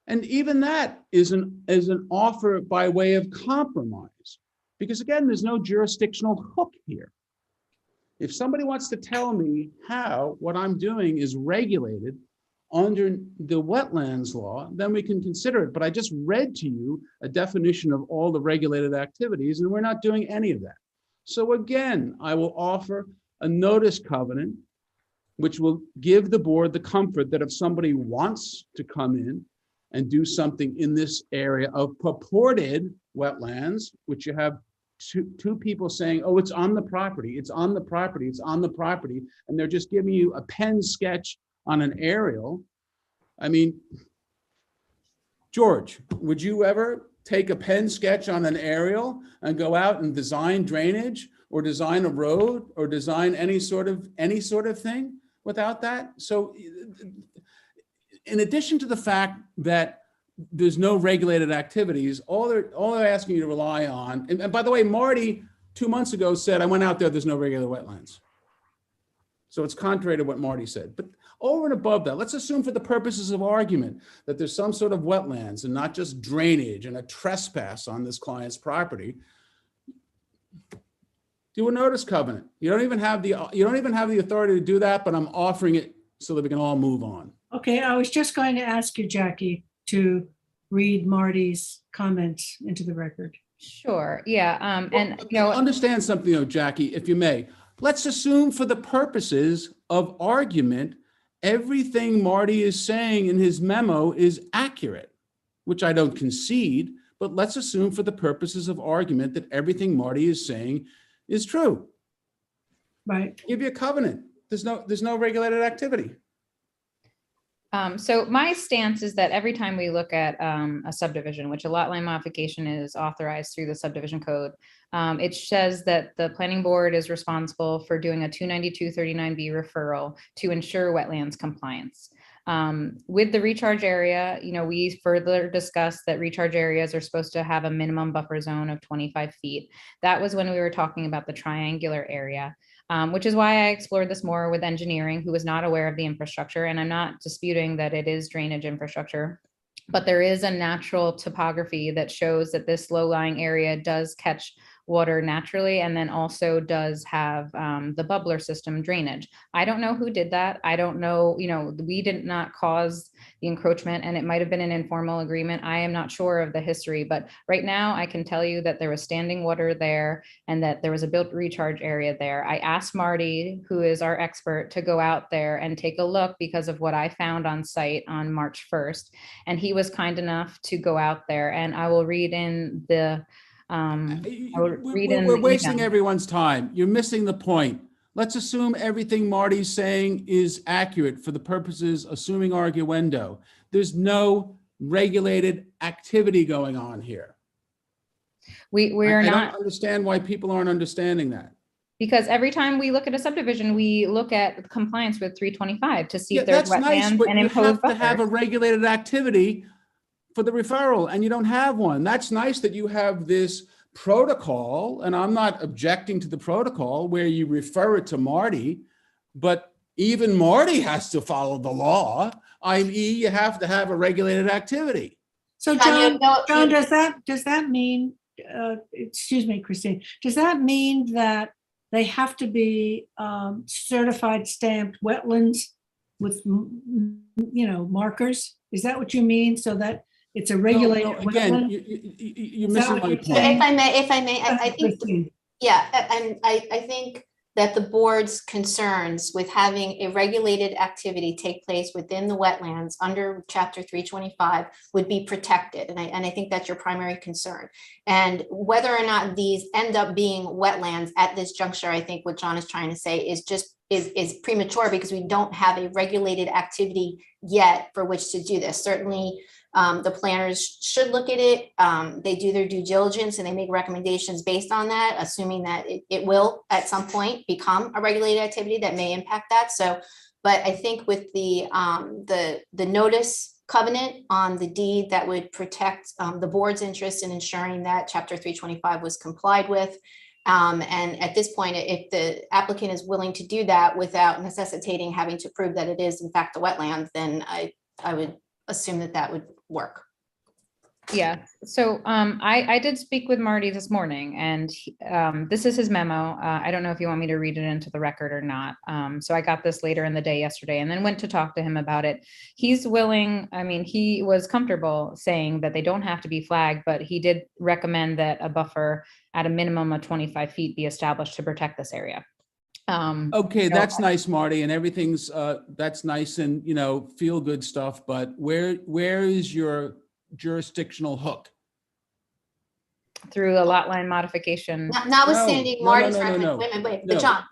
And even that is an offer by way of compromise, because again, there's no jurisdictional hook here. If somebody wants to tell me how what I'm doing is regulated under the wetlands law, then we can consider it. But I just read to you a definition of all the regulated activities, and we're not doing any of that. So again, I will offer a notice covenant, which will give the board the comfort that if somebody wants to come in and do something in this area of purported wetlands, which you have two people saying, oh, it's on the property, it's on the property, it's on the property, and they're just giving you a pen sketch on an aerial. I mean, George, would you ever take a pen sketch on an aerial and go out and design drainage or design a road or design any sort of thing without that? So in addition to the fact that there's no regulated activities, all they're asking you to rely on, and by the way, Marty 2 months ago said, I went out there, there's no regular wetlands. So it's contrary to what Marty said. But over and above that, let's assume for the purposes of argument that there's some sort of wetlands and not just drainage and a trespass on this client's property. Do a notice covenant. You don't even have the authority to do that, but I'm offering it so that we can all move on. Okay, I was just going to ask you, Jackie, to read Marty's comments into the record. Sure, yeah, and understand something though, Jackie, if you may. Let's assume for the purposes of argument, everything Marty is saying in his memo is accurate. which I don't concede, but let's assume for the purposes of argument that everything Marty is saying is true. Right. Give you a covenant. There's no regulated activity. So my stance is that every time we look at a subdivision, which a lot line modification is authorized through the subdivision code, it says that the planning board is responsible for doing a 292-39B referral to ensure wetlands compliance. With the recharge area, we further discussed that recharge areas are supposed to have a minimum buffer zone of 25 feet. That was when we were talking about the triangular area. Which is why I explored this more with engineering, who was not aware of the infrastructure. And I'm not disputing that it is drainage infrastructure, but there is a natural topography that shows that this low-lying area does catch water naturally, and then also does have the bubbler system drainage. I don't know who did that. I don't know, we did not cause the encroachment, and it might have been an informal agreement. I am not sure of the history, but right now I can tell you that there was standing water there and that there was a built recharge area there. I asked Marty, who is our expert, to go out there and take a look because of what I found on site on March 1st. And he was kind enough to go out there, and I will read in the We're wasting everyone's time. You're missing the point. Let's assume everything Marty's saying is accurate for the purposes, assuming arguendo. There's no regulated activity going on here. We're I not don't understand why people aren't understanding that. Because every time we look at a subdivision, we look at compliance with 325 to see if there's that's nice, wetlands but and you impose have to have a buffers. regulated activity for the referral, and you don't have one. That's nice that you have this protocol, and I'm not objecting to the protocol where you refer it to Marty, but even Marty has to follow the law, i.e. you have to have a regulated activity. So John, does that mean, excuse me, Christine, does that mean that they have to be certified stamped wetlands with, markers? Is that what you mean? So that it's a regulated No, again, wetland? you're missing my point. If I may, I think, yeah, and I think that the board's concerns with having a regulated activity take place within the wetlands under chapter 325 would be protected. And I think that's your primary concern. And whether or not these end up being wetlands at this juncture, I think what John is trying to say is just is premature, because we don't have a regulated activity yet for which to do this. Certainly, the planners should look at it. They do their due diligence and they make recommendations based on that, assuming that it will at some point become a regulated activity that may impact that. So, but I think with the notice covenant on the deed, that would protect the board's interest in ensuring that chapter 325 was complied with. And at this point, if the applicant is willing to do that without necessitating having to prove that it is in fact a wetland, then I would assume that would work. Yeah, so I did speak with Marty this morning, and this is his memo. I don't know if you want me to read it into the record or not. So I got this later in the day yesterday and then went to talk to him about it. He's willing, he was comfortable saying that they don't have to be flagged, but he did recommend that a buffer at a minimum of 25 feet be established to protect this area. Okay, that's nice, Marty, and everything's that's nice and feel good stuff, but where is your jurisdictional hook? Through a lot line modification. Notwithstanding Marty's no. recommendation, but John,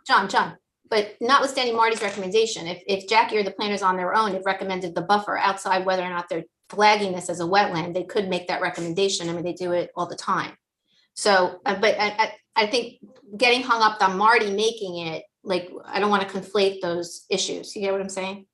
but notwithstanding Marty's recommendation, if Jackie or the planners on their own have recommended the buffer outside whether or not they're flagging this as a wetland, they could make that recommendation. They do it all the time. So, but I think getting hung up on Marty making it, I don't want to conflate those issues. You get what I'm saying?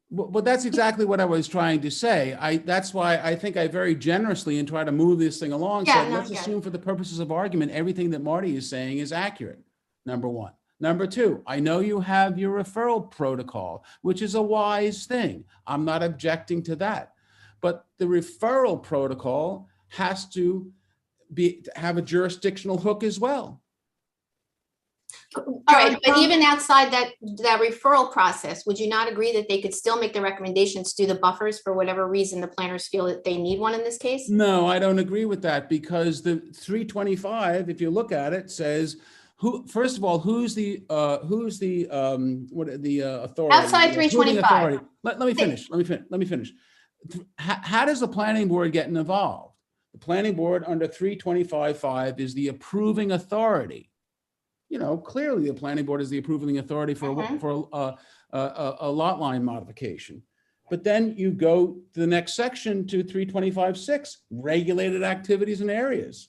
Well, that's exactly what I was trying to say. That's why I think I very generously and try to move this thing along. Yeah, So let's assume for the purposes of argument, everything that Marty is saying is accurate. Number one. Number two, I know you have your referral protocol, which is a wise thing. I'm not objecting to that. But the referral protocol has to have a jurisdictional hook as well. All right, but even outside that referral process, would you not agree that they could still make the recommendations to do the buffers for whatever reason the planners feel that they need one in this case? No, I don't agree with that, because the 325, if you look at it, says first of all, who's the authority? Outside 325. Let me finish. How does the planning board get involved? The planning board under 325.5 is the approving authority. You know, clearly the planning board is the approving authority for a lot line modification. But then you go to the next section to 325.6, regulated activities and areas.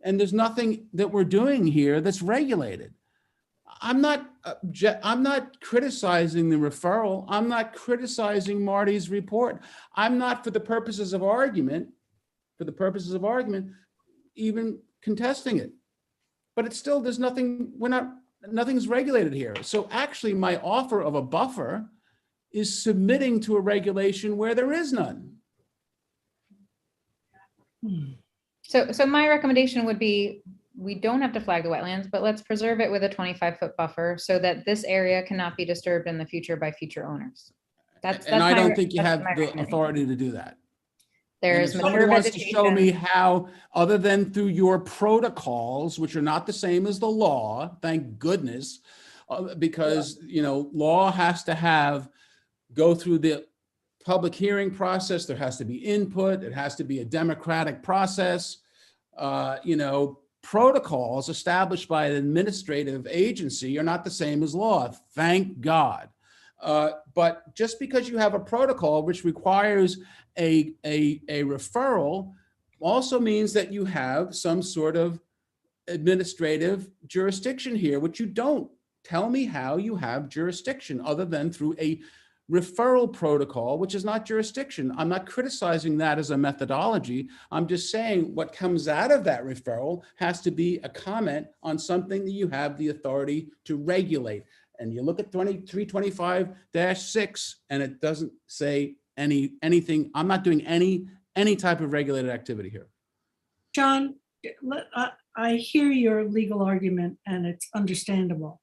And there's nothing that we're doing here that's regulated. I'm not criticizing the referral. I'm not criticizing Marty's report. I'm not, for the purposes of argument, even contesting it. But it's still, there's nothing, nothing's regulated here. So actually my offer of a buffer is submitting to a regulation where there is none. So my recommendation would be, we don't have to flag the wetlands, but let's preserve it with a 25-foot buffer so that this area cannot be disturbed in the future by future owners. And I don't think you have the authority to do that. There's somebody mature wants to show me vegetation. how, other than through your protocols, which are not the same as the law, thank goodness, because, you know, law has to go through the public hearing process. There has to be input. It has to be a democratic process. You know, protocols established by an administrative agency are not the same as law, thank God. But just because you have a protocol which requires a referral also means that you have some sort of administrative jurisdiction here, which you don't. Tell me how you have jurisdiction other than through a referral protocol, which is not jurisdiction. I'm not criticizing that as a methodology. I'm just saying what comes out of that referral has to be a comment on something that you have the authority to regulate. And you look at 325-6 and it doesn't say anything. I'm not doing any type of regulated activity here. John, I hear your legal argument and it's understandable.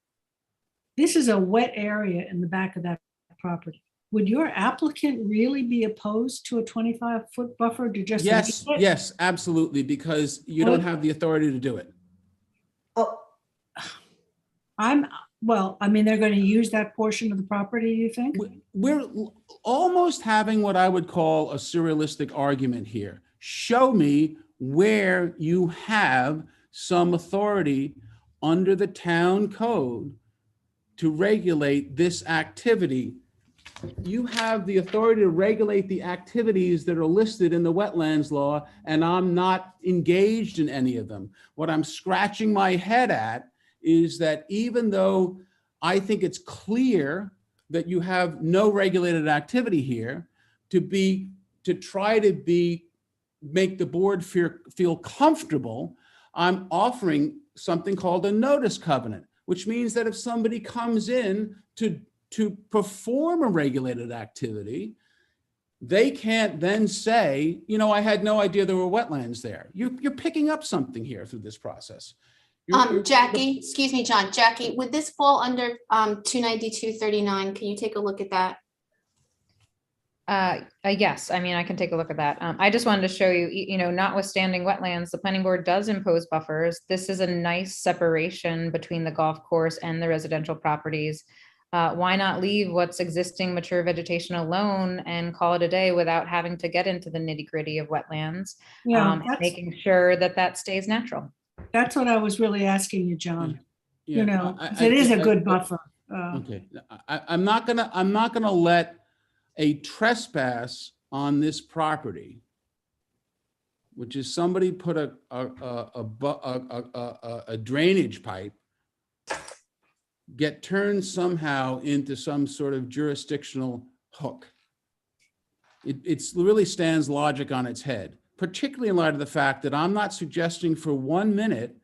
This is a wet area in the back of that property. Would your applicant really be opposed to a 25-foot buffer to just? Yes, absolutely, because you don't have the authority to do it. Well, I mean, they're going to use that portion of the property, do you think? We're almost having what I would call a surrealistic argument here. Show me where you have some authority under the town code to regulate this activity. You have the authority to regulate the activities that are listed in the wetlands law, and I'm not engaged in any of them. What I'm scratching my head at is that even though I think it's clear that you have no regulated activity here, to try to make the board feel comfortable, I'm offering something called a notice covenant, which means that if somebody comes in to perform a regulated activity, they can't then say, you know, I had no idea there were wetlands there. You're picking up something here through this process. Jackie, excuse me, John, Jackie, would this fall under 292.39? Can you take a look at that? Yes, I mean, I can take a look at that. I just wanted to show you, you know, notwithstanding wetlands, the planning board does impose buffers. This is a nice separation between the golf course and the residential properties. Why not leave what's existing mature vegetation alone and call it a day without having to get into the nitty-gritty of wetlands? Making sure that that stays natural. That's what I was really asking you, John. Yeah, You know, it is a good buffer. Okay, I'm not gonna let a trespass on this property, which is somebody put a drainage pipe, get turned somehow into some sort of jurisdictional hook. It really stands logic on its head, particularly in light of the fact that I'm not suggesting for 1 minute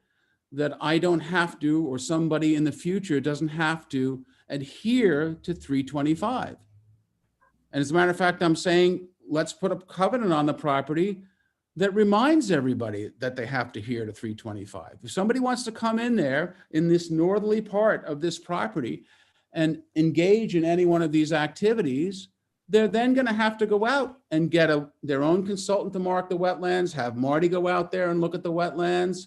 that I don't have to, or somebody in the future doesn't have to adhere to 325. And as a matter of fact, I'm saying, let's put a covenant on the property that reminds everybody that they have to adhere to 325. If somebody wants to come in there in this northerly part of this property and engage in any one of these activities, they're then going to have to go out and get their own consultant to mark the wetlands, have Marty go out there and look at the wetlands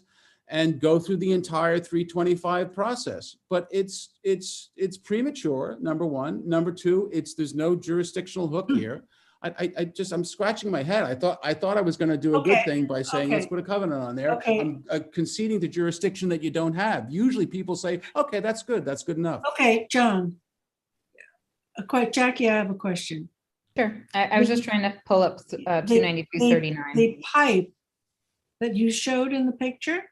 and go through the entire 325 process. But it's premature, number one. Number two, there's no jurisdictional hook here. I'm scratching my head. I thought I was going to do a good Okay, thing by saying, let's okay. put a covenant on there. Okay. I'm conceding to jurisdiction that you don't have. Usually people say, okay, that's good enough. Okay, John. Jackie, I have a question. Sure. I was just trying to pull up 29239. The pipe that you showed in the picture,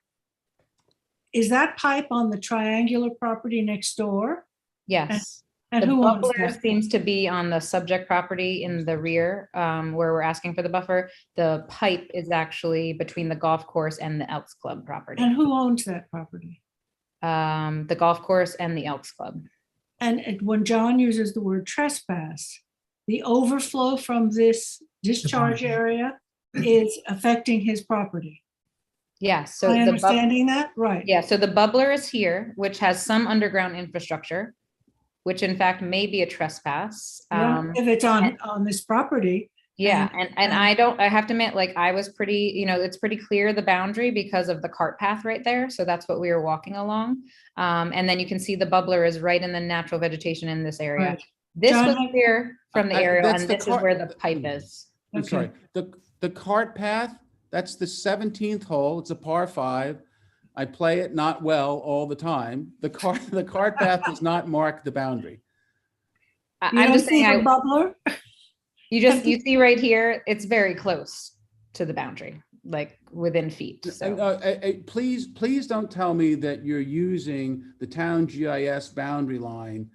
is that pipe on the triangular property next door? Yes. And The who owns bubbler that? seems to be on the subject property in the rear, where we're asking for the buffer. The pipe is actually between the golf course and the Elks Club property. And who owns that property? The golf course and the Elks Club. And when John uses the word trespass, the overflow from this discharge area is affecting his property. Yes. So Am I the understanding that? Right. Yeah, so the bubbler is here, which has some underground infrastructure, which in fact may be a trespass. Yeah, if it's on this property. Yeah, and I have to admit, like, I was pretty, it's pretty clear the boundary because of the cart path right there. So that's what we were walking along. And then you can see the bubbler is right in the natural vegetation in this area. Right. This John, was clear from the aerial, that's and the this is where the pipe is. I'm Okay. sorry. The cart path, that's the 17th hole. It's a par 5. I play it not well all the time. The cart path does not mark the boundary. I'm just saying, the bubbler. you see right here, it's very close to the boundary, like within feet. So Please don't tell me that you're using the town GIS boundary line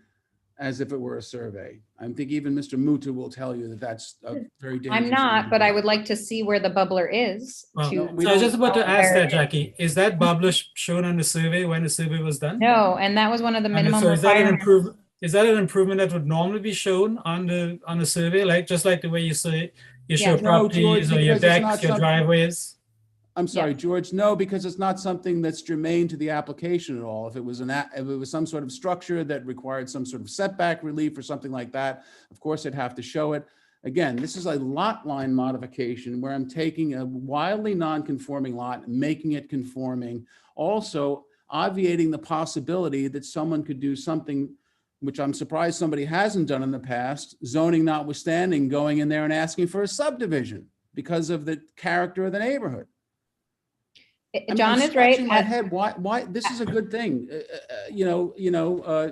as if it were a survey. I think even Mr. Muta will tell you that that's a very dangerous. I'm not, but I would like to see where the bubbler is. Well, to so I was just about to ask where that, it is. Jackie. Is that bubbler shown on the survey when the survey was done? No, and that was one of the And minimum so is that an requirements. is that an improvement that would normally be shown on the survey, like just like the way you say you show Yeah. No, George, properties or your because it's not decks, your something- driveways? I'm sorry, George, no, because it's not something that's germane to the application at all. If it was some sort of structure that required some sort of setback relief or something like that, of course I'd have to show it. Again, this is a lot line modification where I'm taking a wildly non-conforming lot and making it conforming. Also obviating the possibility that someone could do something which I'm surprised somebody hasn't done in the past, zoning notwithstanding, going in there and asking for a subdivision because of the character of the neighborhood. John I'm is right. scratching my head. Why? This is a good thing. John embrace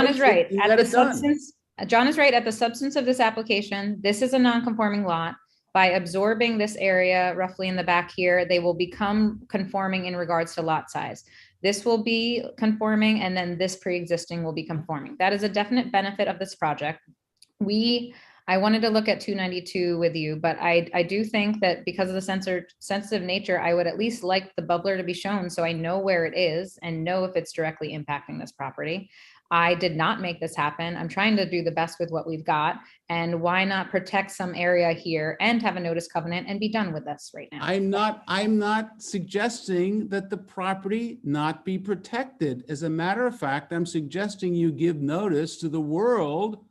is it right. and At get the it done. substance, John is right. At the substance of this application, this is a non-conforming lot. By absorbing this area roughly in the back here, they will become conforming in regards to lot size. This will be conforming, and then this pre-existing will be conforming. That is a definite benefit of this project. I wanted to look at 292 with you, but I do think that because of the sensitive nature, I would at least like the bubbler to be shown so I know where it is and know if it's directly impacting this property. I did not make this happen. I'm trying to do the best with what we've got. And why not protect some area here and have a notice covenant and be done with this right now? I'm not suggesting that the property not be protected. As a matter of fact, I'm suggesting you give notice to the world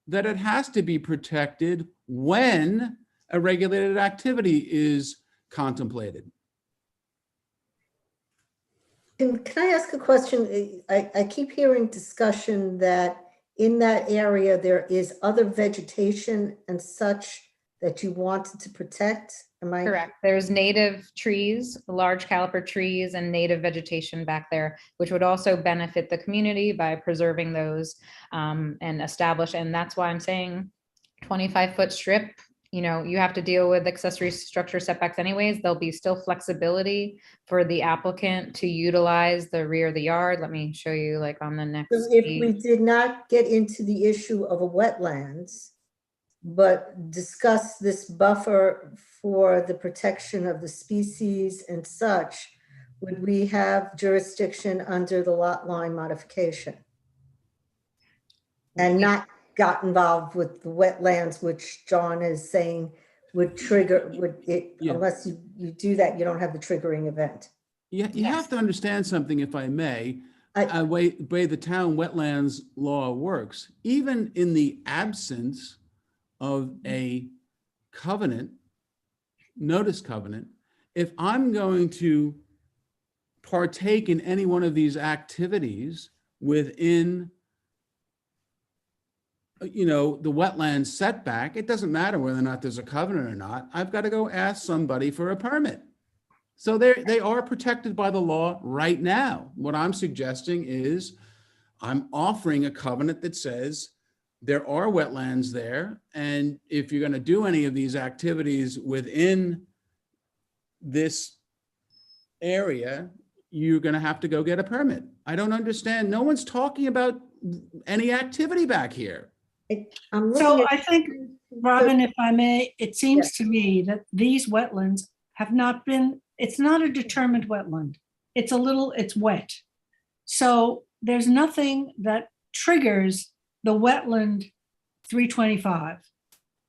that it has to be protected when a regulated activity is contemplated. Can I ask a question? I keep hearing discussion that in that area, there is other vegetation and such that you wanted to protect. Am I? Correct. There's native trees, large caliper trees and native vegetation back there, which would also benefit the community by preserving those and establish. And that's why I'm saying 25-foot strip. You have to deal with accessory structure setbacks anyways. There'll be still flexibility for the applicant to utilize the rear of the yard. Let me show you like on the next If page. we did not get into the issue of a wetlands, but discuss this buffer for the protection of the species and such, would we have jurisdiction under the lot line modification? And not got involved with the wetlands, which John is saying would trigger, unless you do that, you don't have the triggering event. You have to understand something, if I may, way the town wetlands law works. Even in the absence of a covenant, notice covenant, if I'm going to partake in any one of these activities within you know, the wetland setback, it doesn't matter whether or not there's a covenant or not. I've got to go ask somebody for a permit. So they are protected by the law right now. What I'm suggesting is I'm offering a covenant that says there are wetlands there. And if you're going to do any of these activities within this area, you're going to have to go get a permit. I don't understand. No one's talking about any activity back here. I'm So looking I at, think, Robin, if I may, it seems to me that these wetlands have not been, it's not a determined wetland. It's wet. So there's nothing that triggers the wetland 325.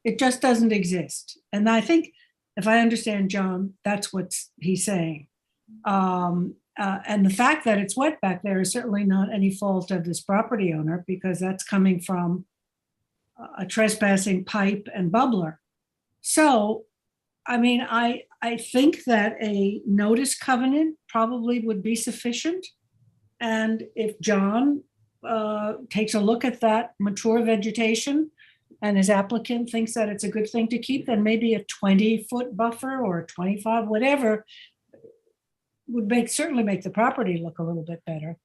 It just doesn't exist. And I think, if I understand John, that's what he's saying. And the fact that it's wet back there is certainly not any fault of this property owner, because that's coming from a trespassing pipe and bubbler. So, I mean, I think that a notice covenant probably would be sufficient. And if John takes a look at that mature vegetation and his applicant thinks that it's a good thing to keep, then maybe a 20-foot buffer or 25, whatever, would certainly make the property look a little bit better.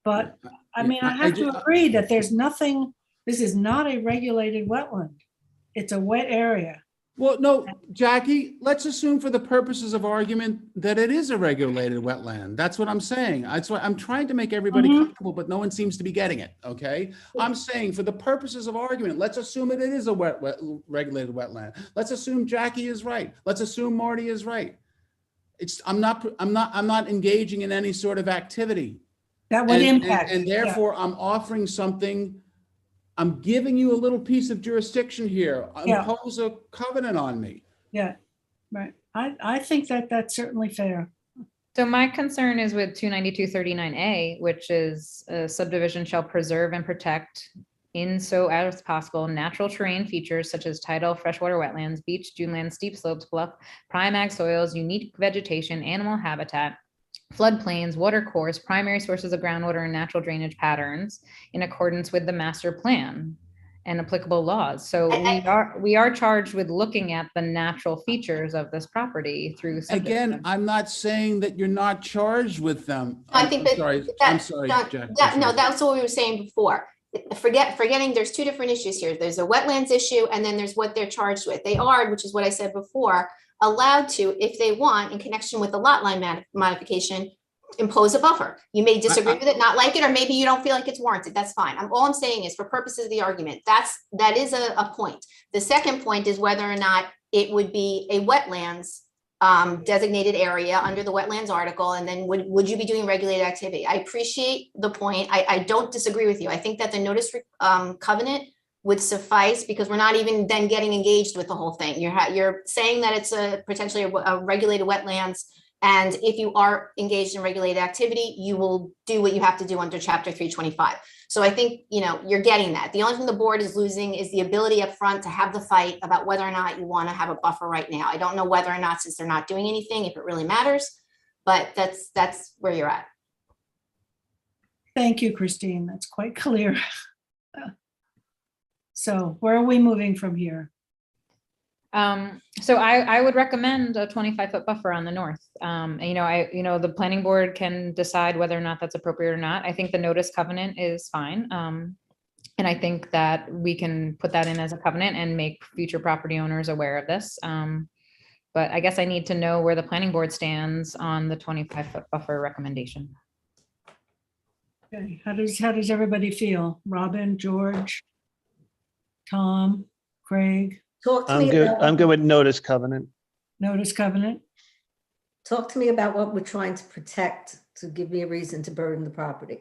But I mean, I have to agree that there's nothing, this is not a regulated wetland. It's a wet area. Well, no, Jackie, let's assume for the purposes of argument that it is a regulated wetland. That's what I'm saying. That's why I'm trying to make everybody comfortable, but no one seems to be getting it, okay? I'm saying for the purposes of argument, let's assume that it is a regulated wetland. Let's assume Jackie is right. Let's assume Marty is right. I'm not engaging in any sort of activity. That would impact. And therefore, I'm offering something. I'm giving you a little piece of jurisdiction here. Impose a covenant on me. Yeah, right. I think that that's certainly fair. So my concern is with 29239A, which is a subdivision shall preserve and protect in so as possible natural terrain features such as tidal, freshwater wetlands, beach, duneland, steep slopes, bluff, prime ag soils, unique vegetation, animal habitat, floodplains, water course, primary sources of groundwater and natural drainage patterns in accordance with the master plan and applicable laws. So we are charged with looking at the natural features of this property through subdivision. Again, I'm not saying that you're not charged with them. I think I'm sorry, Jack. No, that's what we were saying before. Forgetting there's two different issues here. There's a wetlands issue and then there's what they're charged with. They are, which is what I said before, allowed to, if they want, in connection with the lot line modification, impose a buffer. You may disagree with it, not like it, or maybe you don't feel like it's warranted. That's fine. All I'm saying is for purposes of the argument, that is a point. The second point is whether or not it would be a wetlands designated area under the wetlands article, and then would you be doing regulated activity? I appreciate the point. I don't disagree with you. I think that the notice covenant would suffice, because we're not even then getting engaged with the whole thing. You're saying that it's potentially a regulated wetlands, and if you are engaged in regulated activity, you will do what you have to do under Chapter 325. So I think, you're getting that. The only thing the board is losing is the ability up front to have the fight about whether or not you want to have a buffer right now. I don't know whether or not, since they're not doing anything, if it really matters, but that's where you're at. Thank you, Christine. That's quite clear. So where are we moving from here? So I would recommend a 25-foot buffer on the north. The planning board can decide whether or not that's appropriate or not. I think the notice covenant is fine. And I think that we can put that in as a covenant and make future property owners aware of this. But I guess I need to know where the planning board stands on the 25-foot buffer recommendation. Okay, how does everybody feel? Robin, George, Tom, Craig? talk to I'm me good. about, I'm good with notice covenant. Notice covenant? talk to me about what we're trying to protect to give me a reason to burden the property.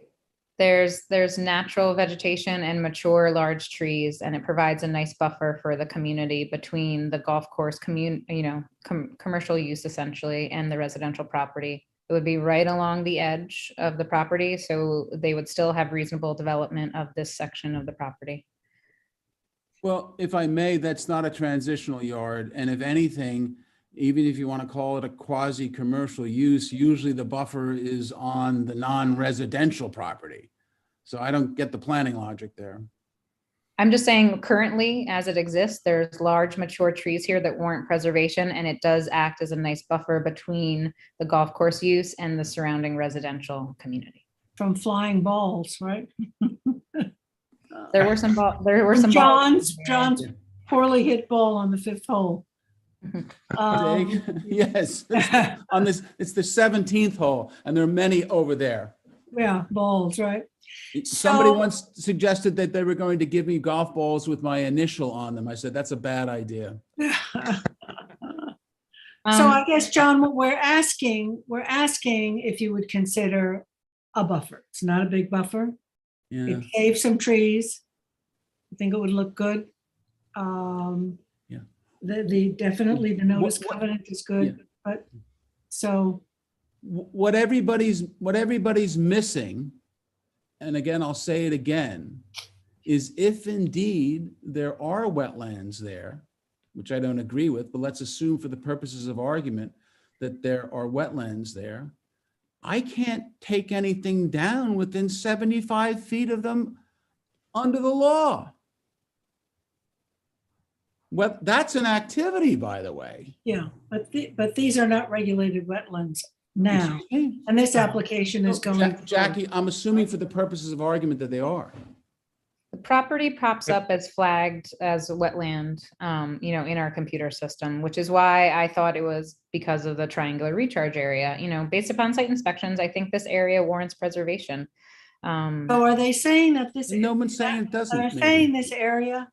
There's natural vegetation and mature large trees, and it provides a nice buffer for the community between the golf course commercial use essentially and the residential property. It would be right along the edge of the property, so they would still have reasonable development of this section of the property. Well, if I may, that's not a transitional yard. And if anything, even if you want to call it a quasi-commercial use, usually the buffer is on the non-residential property. So I don't get the planning logic there. I'm just saying currently, as it exists, there's large mature trees here that warrant preservation, and it does act as a nice buffer between the golf course use and the surrounding residential community. From flying balls, right? There were some balls. John's poorly hit ball on the 5th hole. Yes, on this, it's the 17th hole, and there are many over there. Yeah, balls, right? Somebody So- once suggested that they were going to give me golf balls with my initial on them. I said, that's a bad idea. So I guess, John, what we're asking if you would consider a buffer. It's not a big buffer. Yeah. It saves some trees. I think it would look good. Yeah. Definitely the notice What- covenant is good, but so. What everybody's missing, and again, I'll say it again, is if indeed there are wetlands there, which I don't agree with, but let's assume for the purposes of argument that there are wetlands there, I can't take anything down within 75 feet of them under the law. Well, that's an activity, by the way. Yeah, but these are not regulated wetlands now, and this application is going. Jackie, I'm assuming for the purposes of argument that they are. The property pops up as flagged as wetland, in our computer system, which is why I thought it was because of the triangular recharge area. Based upon site inspections, I think this area warrants preservation. So are they saying that this? No one's saying it doesn't. They're maybe. saying this area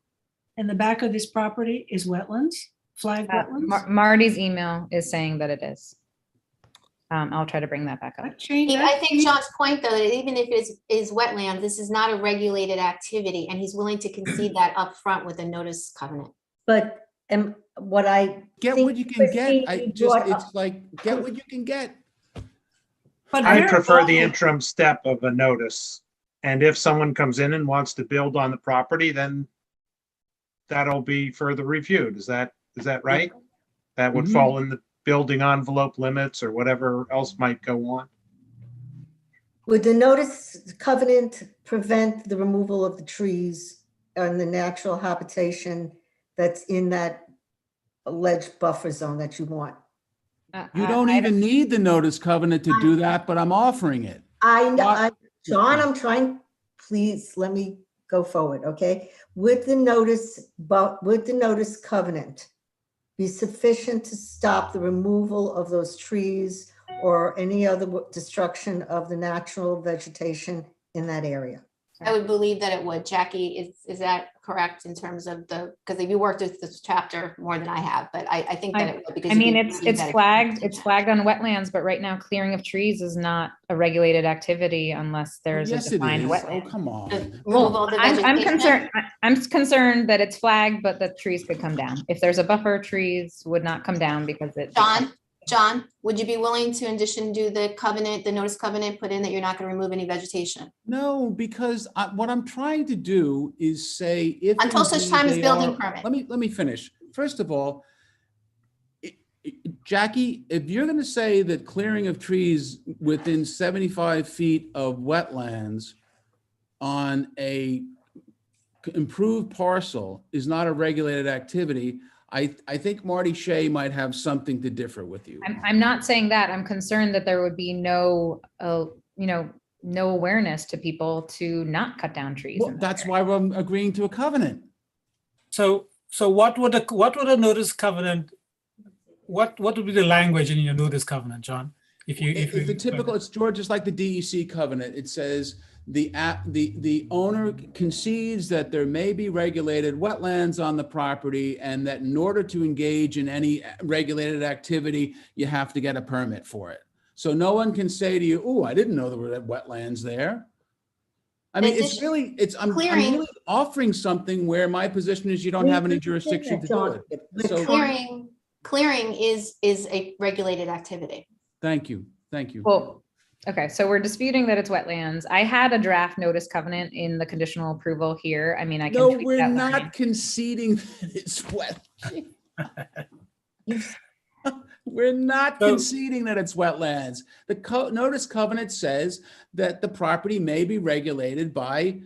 in the back of this property is wetlands, flagged wetlands? Marty's email is saying that it is. I'll try to bring that back up. I think John's point, though, that even if it is wetland, this is not a regulated activity, and he's willing to concede that up front with a notice covenant. But what I Get think what you can get. Christine brought up- It's like, get what you can get. But I very prefer the often- interim step of a notice. And if someone comes in and wants to build on the property, then that'll be further reviewed. Is that right? That would Mhm. fall in the building envelope limits or whatever else might go on. Would the notice covenant prevent the removal of the trees and the natural habitation that's in that alleged buffer zone that you want? You don't even need the notice covenant to do that, but I'm offering it. I know, John, I'm trying, please let me go forward, okay? Would the notice covenant be sufficient to stop the removal of those trees or any other destruction of the natural vegetation in that area? I would believe that it would. Jackie, is that correct in terms of because you worked with this chapter more than I have, but I think that it would. Because it's flagged on wetlands, but right now clearing of trees is not a regulated activity unless there's Yes, a it defined is. wetland. Oh, come on. Removal of the I'm vegetation. concerned that it's flagged, but the trees could come down. If there's a buffer, trees would not come down because it. John, would you be willing to, in addition, do the covenant, the notice covenant, put in that you're not going to remove any vegetation? No, because what I'm trying to do is say if. Until such indeed time as they building are- permit. Let me finish. First of all, Jackie, if you're going to say that clearing of trees within 75 feet of wetlands on a improved parcel is not a regulated activity, I think Marty Shea might have something to differ with you. I'm not saying that. I'm concerned that there would be no awareness to people to not cut down trees. Well, that's why I'm agreeing to a covenant. So what would a notice covenant, what would be the language in your notice covenant, John? It's the typical, it's George, it's like the DEC covenant. It says the owner concedes that there may be regulated wetlands on the property and that in order to engage in any regulated activity, you have to get a permit for it. So no one can say to you, oh, I didn't know there were wetlands there. I mean, I'm really offering something where my position is you don't have any jurisdiction to do it. So, Clearing is a regulated activity. thank you. Well, okay, so we're disputing that it's wetlands. I had a draft notice covenant in the conditional approval here. I mean, I can. No, tweak we're that not line. conceding that it's wet. We're not conceding that it's wetlands. The notice covenant says that the property may be regulated by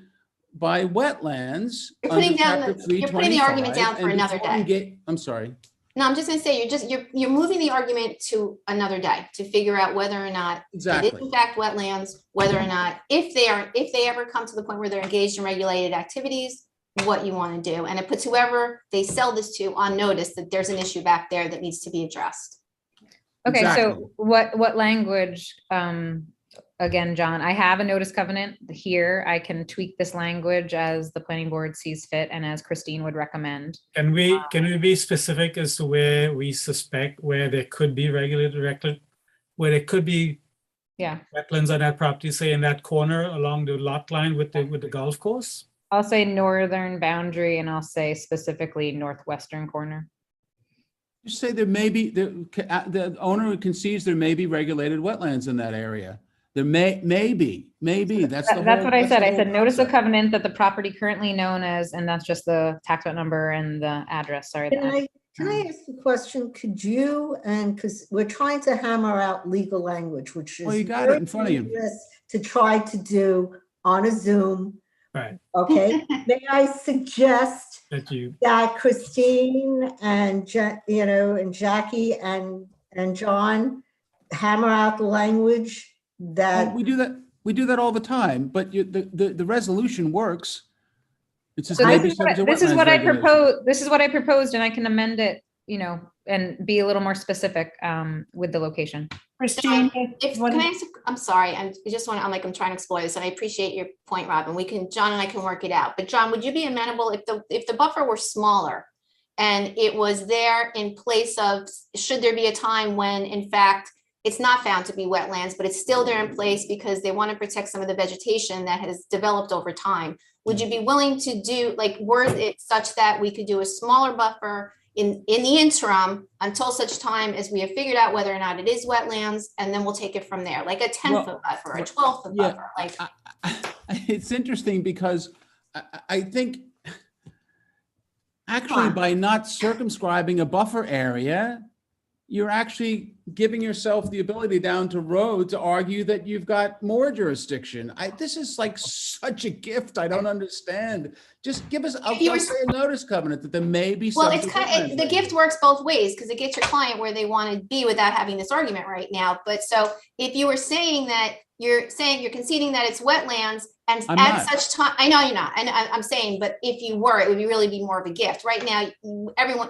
by wetlands. You're putting under down Chapter you're putting the argument 325, down for and another before you day. get- I'm sorry. No, I'm just gonna say, you're moving the argument to another day to figure out whether or not it is Exactly. in fact wetlands, whether or not, if they ever come to the point where they're engaged in regulated activities, what you want to do. And it puts whoever they sell this to on notice that there's an issue back there that needs to be addressed. Okay, Exactly. so what language, again, John, I have a notice covenant here. I can tweak this language as the planning board sees fit and as Christine would recommend. Can we be specific as to where we suspect where there could be where there could be Yeah, wetlands on that property, say in that corner along the lot line with the golf course? I'll say northern boundary and I'll say specifically northwestern corner. Just say there may be, the owner concedes there may be regulated wetlands in that area. There may be, that's the whole. That's what I that's said. the I whole said notice of concept. covenant that the property currently known as, and that's just the tax note number and the address, sorry. the address. Can I ask a question? Could you, and because we're trying to hammer out legal language, which is Well, you got it very in front of you. dangerous to try to do on a Zoom. Right. Okay, may I suggest That you, that Christine and and Jackie and John hammer out the language Well, that. we do that all the time, but the resolution works. It's just So maybe this subject to is wetlands what I regulation. proposed. This is what I proposed, and I can amend it, and be a little more specific with the location. Christine, Can I ask, I'm sorry, I'm trying to explore this, and I appreciate your point, Robin. John and I can work it out. But John, would you be amenable if the buffer were smaller and it was there in place of, should there be a time when in fact it's not found to be wetlands, but it's still there in place because they want to protect some of the vegetation that has developed over time? Would you be willing to do, word it such that we could do a smaller buffer in the interim until such time as we have figured out whether or not it is wetlands, and then we'll take it from there, like a 10-foot buffer, a 12-foot yeah, buffer, It's interesting because I think actually by not circumscribing a buffer area, you're actually giving yourself the ability down to road to argue that you've got more jurisdiction. This is like such a gift. I don't understand. Just give us, I'll say a notice covenant that there may be. Well, it's the gift works both ways because it gets your client where they want to be without having this argument right now. But so if you were saying that you're conceding that it's wetlands and such time, I know you're not, and I'm saying, but if you were, it would really be more of a gift. Right now,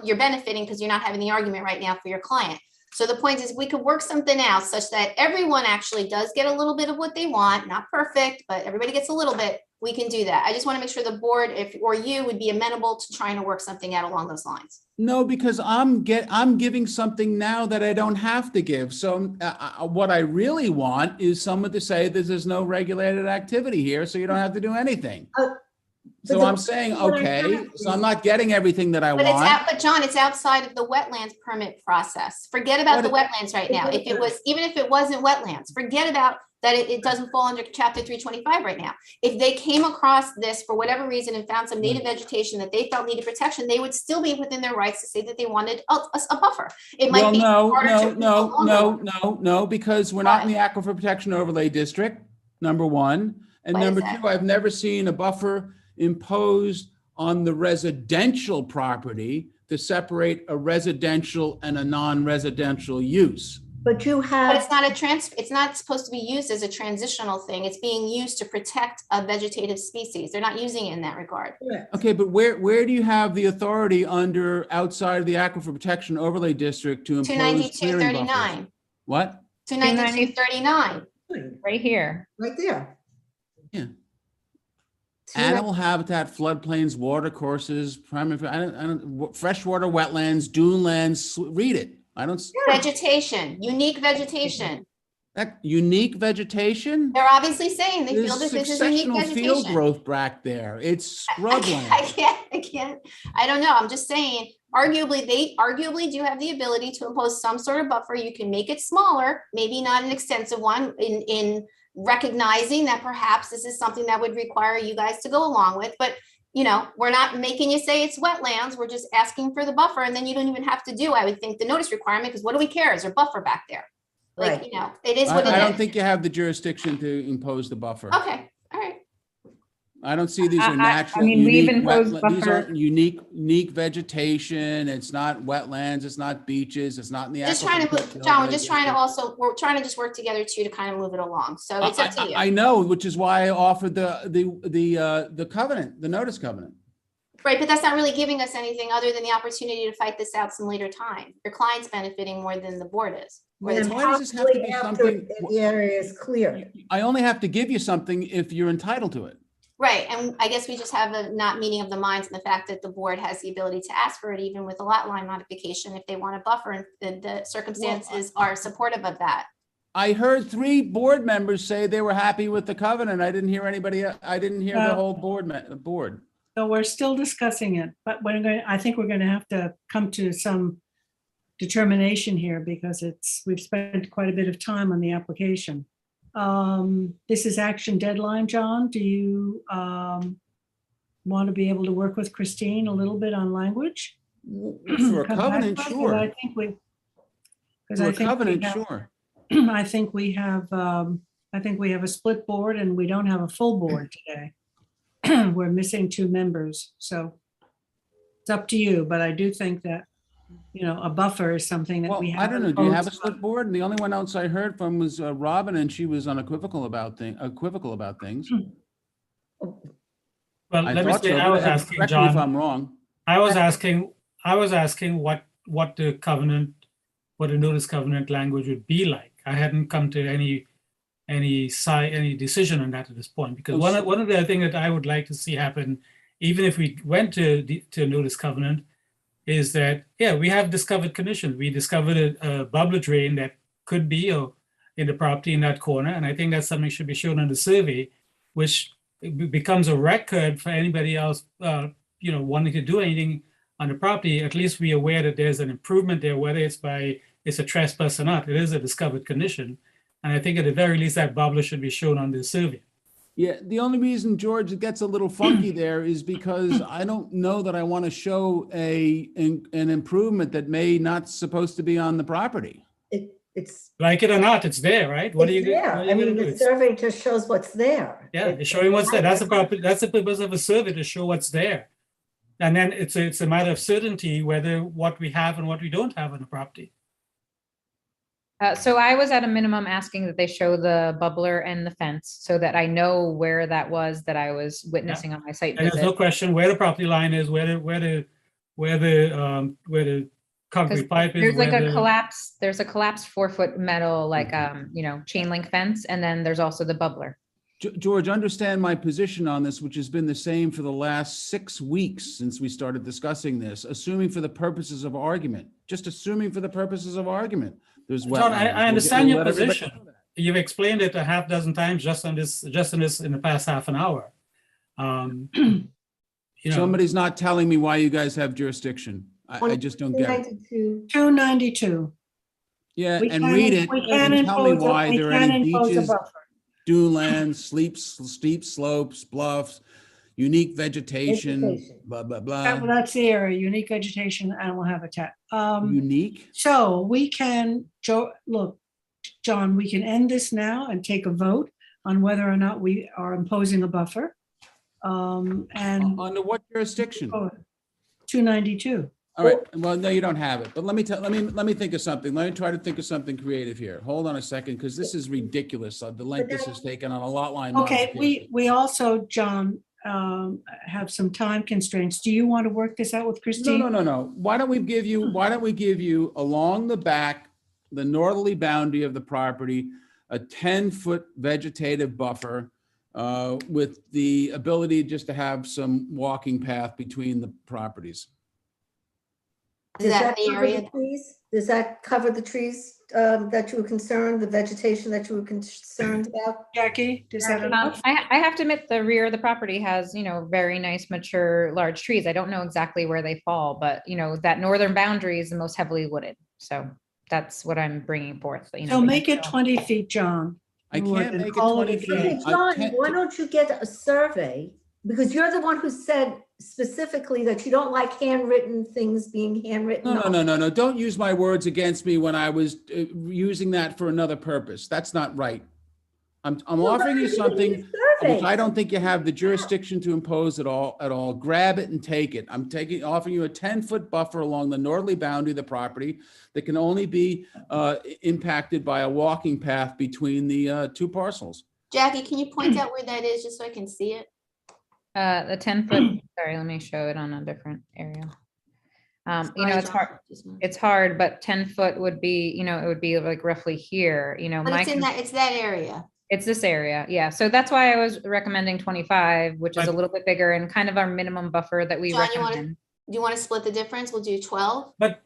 you're benefiting because you're not having the argument right now for your client. So the point is we could work something out such that everyone actually does get a little bit of what they want, not perfect, but everybody gets a little bit. We can do that. I just want to make sure the board, or you would be amenable to trying to work something out along those lines. No, because I'm giving something now that I don't have to give. So what I really want is someone to say that there's no regulated activity here, so you don't have to do anything. So I'm saying, okay, so I'm not getting everything that I want. But John, it's outside of the wetlands permit process. Forget about the wetlands right now. Even if it wasn't wetlands, forget about that. It doesn't fall under chapter 325 right now. If they came across this for whatever reason and found some native vegetation that they felt needed protection, they would still be within their rights to say that they wanted a buffer. It might be no, because we're not in the Aquifer Protection Overlay District, number one. And number two, I've never seen a buffer imposed on the residential property to separate a residential and a non-residential use. But you have. But it's not supposed to be used as a transitional thing. It's being used to protect a vegetative species. They're not using it in that regard. Okay, but where do you have the authority outside of the Aquifer Protection Overlay District to impose clearing buffers? 292.39. What? 292.39. Right here. Right there. Yeah. Animal habitat, floodplains, water courses, freshwater wetlands, dunelands, read it. Vegetation, unique vegetation. That unique vegetation? They're obviously saying they feel that this is unique vegetation. Field growth back there. It's scrubland. I can't. I don't know. I'm just saying, they arguably do have the ability to impose some sort of buffer. You can make it smaller, maybe not an extensive one, in recognizing that perhaps this is something that would require you guys to go along with. But we're not making you say it's wetlands. We're just asking for the buffer. And then you don't even have to do, I would think, the notice requirement, because what do we care? Is there buffer back there? It is what it is. I don't think you have the jurisdiction to impose the buffer. Okay. All right. I don't see these are I natural, mean, we've unique imposed wetland. These buffer- aren't unique vegetation. It's not wetlands. It's not beaches. It's not in the. Just trying to move, John, we're just trying to also, we're trying to just work together too to kind of move it along. So it's up to you. I know, which is why I offered the covenant, the notice covenant. Right, but that's not really giving us anything other than the opportunity to fight this out some later time. Your client's benefiting more than the board is. Or the And town. why does this have to be after something- The area is clear. I only have to give you something if you're entitled to it. Right, and I guess we just have a not meeting of the minds and the fact that the board has the ability to ask for it even with a lot line modification if they want a buffer and the circumstances are supportive of that. I heard 3 board members say they were happy with the covenant. I didn't hear anybody, I didn't hear the whole board. So we're still discussing it, but I think we're going to have to come to some determination here because we've spent quite a bit of time on the application. This is action deadline, John. Do you want to be able to work with Christine a little bit on language? For a Come back covenant, to us? sure. I think we. Because For I a think we covenant, have- sure. I think we have a split board and we don't have a full board today. We're missing 2 members, so it's up to you, but I do think that, a buffer is something that Well, we have. I don't know. Do you have a imposed split board? And the only one else I heard from was Robin, and she was unequivocal about things. Well, I let me thought say, so, I was but asking correct me if John, I'm wrong. I was asking what the covenant, what the notice covenant language would be like. I hadn't come to any decision on that at this point, because one of the things that I would like to see happen, even if we went to notice covenant, is that, we have discovered conditions. We discovered a bubbler drain that could be in the property in that corner, and I think that's something should be shown on the survey, which becomes a record for anybody else, wanting to do anything on the property. At least we are aware that there's an improvement there, whether it's a trespass or not. It is a discovered condition. And I think at the very least that bubbler should be shown on the survey. Yeah, the only reason, George, it gets a little funky there is because I don't know that I want to show an improvement that may not supposed to be on the property. It's. Like it or not, it's there, right? What are you Yeah, what are I you mean, gonna do? the It's- survey just shows what's there. Yeah, it's showing what's there. That's the property. That's the purpose of a survey, to show what's there. And then it's a matter of certainty whether what we have and what we don't have on the property. So I was at a minimum asking that they show the bubbler and the fence so that I know where that was that I was witnessing on my site And there's no visit. question where the property line is, where the concrete pipe is. There's like where a the- collapse, there's a collapsed 4-foot metal, like, chain link fence, and then there's also the bubbler. George, understand my position on this, which has been the same for the last 6 weeks since we started discussing this, assuming for the purposes of argument, just assuming for the purposes of argument. There's John, wetlands. I understand We'll your let everybody position. know that. You've explained it a half dozen times just in the past half an hour. Somebody's not telling me why you guys have jurisdiction. I just don't get it. 292. Yeah, We and can- read it we can and tell me impose a- why we there are can any impose a beaches, buffer. dunelands, steep slopes, bluffs, unique vegetation, Vegetation. blah, blah, blah. That's the area, unique vegetation, animal habitat. Unique? So we can, look, John, we can end this now and take a vote on whether or not we are imposing a buffer. And Under what jurisdiction? 292. All right, well, no, you don't have it, but let me think of something. Let me try to think of something creative here. Hold on a second, because this is ridiculous. The length this has taken on a lot line. Okay, modification. we also, John, have some time constraints. Do you want to work this out with Christine? No. Why don't we give you along the back, the northerly boundary of the property, a 10-foot vegetative buffer with the ability just to have some walking path between the properties. Is that the cover area? trees? Does that cover the trees that you were concerned, the vegetation that you were concerned about? Jackie, does that enough? I have to admit, the rear of the property has, very nice, mature, large trees. I don't know exactly where they fall, but, that northern boundary is the most heavily wooded. So that's what I'm bringing forth. So make it 20 feet, John. I You can't would make it call 20 a feet. day. Okay, John, why don't you get a survey? Because you're the one who said specifically that you don't like handwritten things being handwritten. No. Don't use my words against me when I was using that for another purpose. That's not right. I'm offering you something. which I don't think you have the jurisdiction to impose at all, grab it and take it. I'm offering you a 10-foot buffer along the northerly boundary of the property that can only be impacted by a walking path between the two parcels. Jackie, can you point out where that is just so I can see it? The 10-foot, sorry, let me show it on a different area. You know, it's hard, but 10-foot would be, you know, it would be like roughly here, you know. But it's that area. It's this area, yeah. So that's why I was recommending 25, which is a little bit bigger and kind of our minimum buffer that we John, recommend. Do you want to split the difference? We'll do 12. But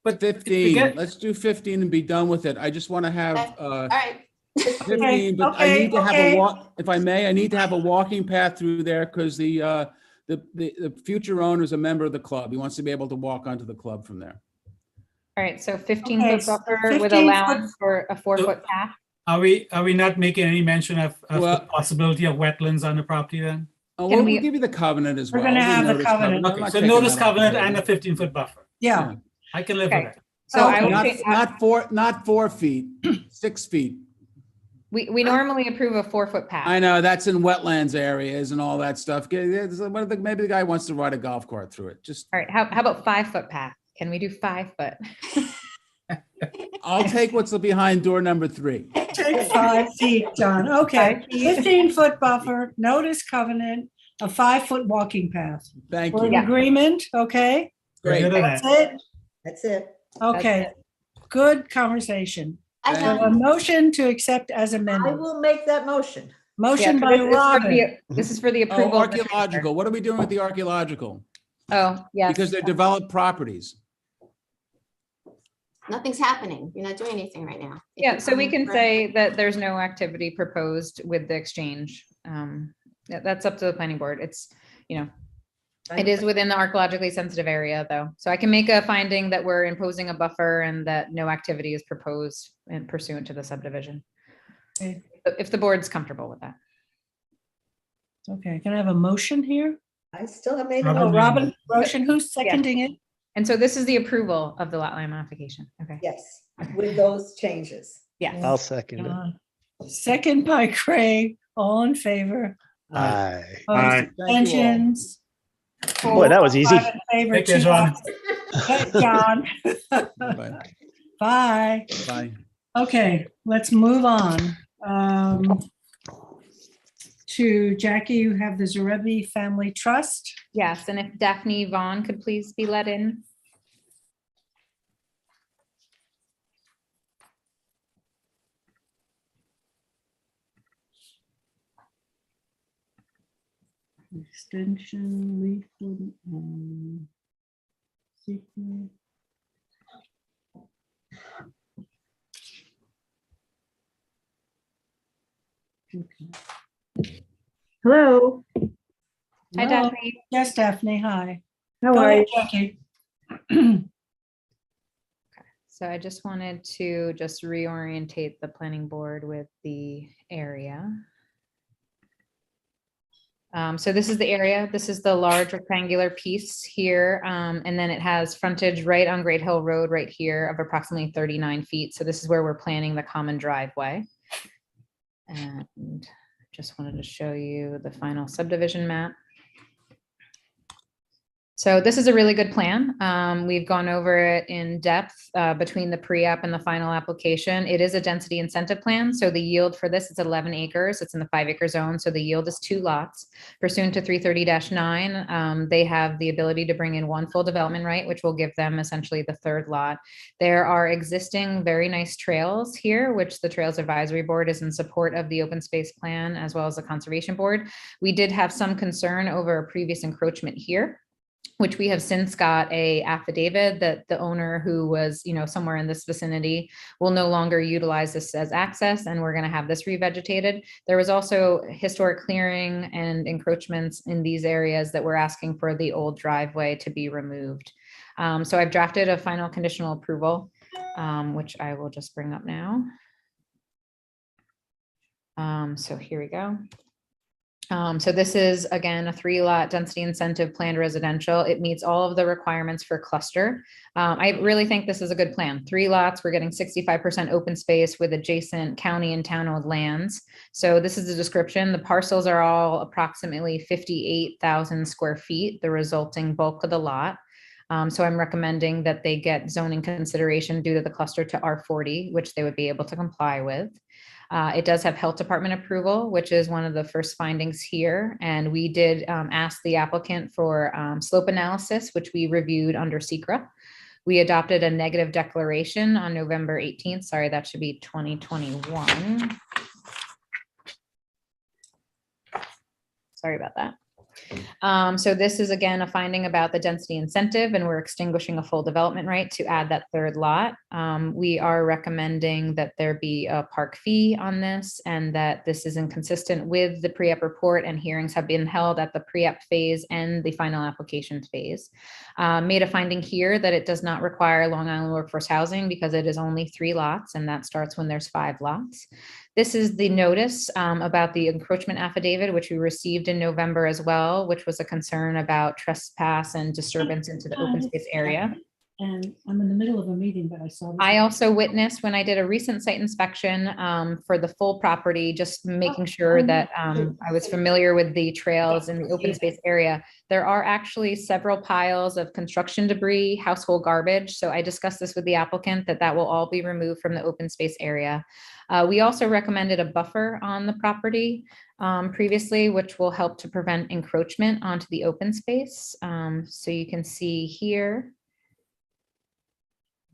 15, let's do 15 and be done with it. I just want to have, All right. 15, but I need to have a walk, if I may, I need to have a walking path through there because the future owner is a member of the club. He wants to be able to walk onto the club from there. All right, so 15-foot buffer with 15 allowance for a 4-foot path. Are we not making any mention of the possibility of wetlands on the property then? Oh, well, we'll give you the covenant as well. We're gonna have the Notice covenant. I'm Okay, not so taking notice that off the covenant table. and a 15-foot buffer. Yeah. I can live Okay. with that. So I will Not 4 feet, 6 feet. we normally approve a 4-foot path. I know that's in wetlands areas and all that stuff. Maybe the guy wants to ride a golf cart through it. Just All right, how about 5-foot path? Can we do 5 foot? I'll take what's behind door number 3. Take 5 feet, John. Okay, 15-foot buffer, notice covenant, a 5-foot walking path. Thank We're in you. agreement, okay? Great. That's it? That's it. Okay, good conversation. I Thank So have a motion to accept as I amended. will make that motion. Motion Yeah, by so this is for Robin. this is for the Oh, approval. of the archaeological. What are we doing with the archaeological? transfer. Oh, yes. Because they're developed properties. nothing's happening. You're not doing anything right now. If Yeah, you so we come can for- say that there's no activity proposed with the exchange. That's up to the planning board. It's, you know, it is within the archaeologically sensitive area though. So I can make a finding that we're imposing a buffer and that no activity is proposed and pursuant to the subdivision. Okay. If the board's comfortable with that. Okay, can I have a motion here? I still have made a Robin. Oh, motion. Robin, motion, who's seconding it? And so this is the approval of the lot line modification. Okay. Yes, with those changes. Yeah. I'll second it. Second by Craig, all in favor. Aye. Opposed, Aye. Thank you all. Abstentions. Boy, that was easy. 5 in favor, Take care, 2 John. Hey, John. Bye. Bye. Bye. Okay, let's move on. To Jackie, you have the Zarebi Family Trust. Yes, and if Daphne Vaughn could please be let in. Extension, leaflet, secret. Okay. Hello. Hi, Hello. Daphne. Yes, Daphne, hi. How Go are ahead, you? Jackie. So I just wanted to just reorientate the planning board with the area. So this is the area, this is the large rectangular piece here. And then it has frontage right on Great Hill Road right here of approximately 39 feet. So this is where we're planning the common driveway. And just wanted to show you the final subdivision map. So this is a really good plan. We've gone over it in depth between the pre-app and the final application. It is a density incentive plan. So the yield for this is 11 acres. It's in the 5-acre zone. So the yield is 2 lots. Pursuant to 330-9, they have the ability to bring in 1 full development right, which will give them essentially the 3rd lot. There are existing very nice trails here, which the Trails Advisory Board is in support of the open space plan as well as the Conservation Board. We did have some concern over a previous encroachment here, which we have since got a affidavit that the owner who was, you know, somewhere in this vicinity will no longer utilize this as access, and we're going to have this revegetated. There was also historic clearing and encroachments in these areas that we're asking for the old driveway to be removed. So I've drafted a final conditional approval, which I will just bring up now. So here we go. So this is, again, a 3-lot density incentive planned residential. It meets all of the requirements for cluster. I really think this is a good plan. 3 lots, we're getting 65% open space with adjacent county and town-owned lands. So this is the description. The parcels are all approximately 58,000 square feet, the resulting bulk of the lot. So I'm recommending that they get zoning consideration due to the cluster to R40, which they would be able to comply with. It does have health department approval, which is one of the first findings here. And we did ask the applicant for slope analysis, which we reviewed under SECRA. We adopted a negative declaration on November 18th. Sorry, that should be 2021. Sorry about that. So this is again a finding about the density incentive, and we're extinguishing a full development right to add that 3rd lot. We are recommending that there be a park fee on this, and that this is inconsistent with the pre-app report, and hearings have been held at the pre-app phase and the final applications phase. Made a finding here that it does not require Long Island workforce housing because it is only 3 lots, and that starts when there's 5 lots. This is the notice about the encroachment affidavit, which we received in November as well, which was a concern about trespass and disturbance into the open space area. And I'm in the middle of a meeting, but I saw. I also witnessed when I did a recent site inspection for the full property, just making sure that I was familiar with the trails in the open space area. There are actually several piles of construction debris, household garbage. So I discussed this with the applicant that will all be removed from the open space area. We also recommended a buffer on the property previously, which will help to prevent encroachment onto the open space. So you can see here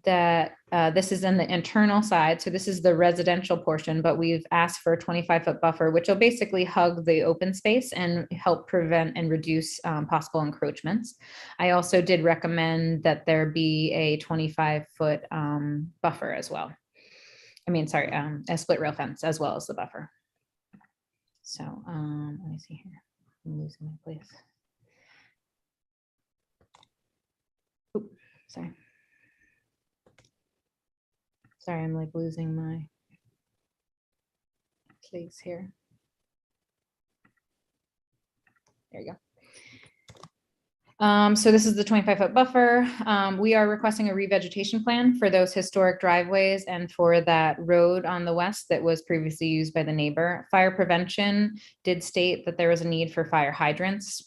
that this is in the internal side. So this is the residential portion, but we've asked for a 25-foot buffer, which will basically hug the open space and help prevent and reduce possible encroachments. I also did recommend that there be a 25-foot buffer as well. I mean, sorry, a split rail fence as well as the buffer. So let me see here. I'm losing my place. Oop, sorry. Sorry, I'm like losing my place here. There you go. So this is the 25-foot buffer. We are requesting a revegetation plan for those historic driveways and for that road on the west that was previously used by the neighbor. Fire prevention did state that there was a need for fire hydrants.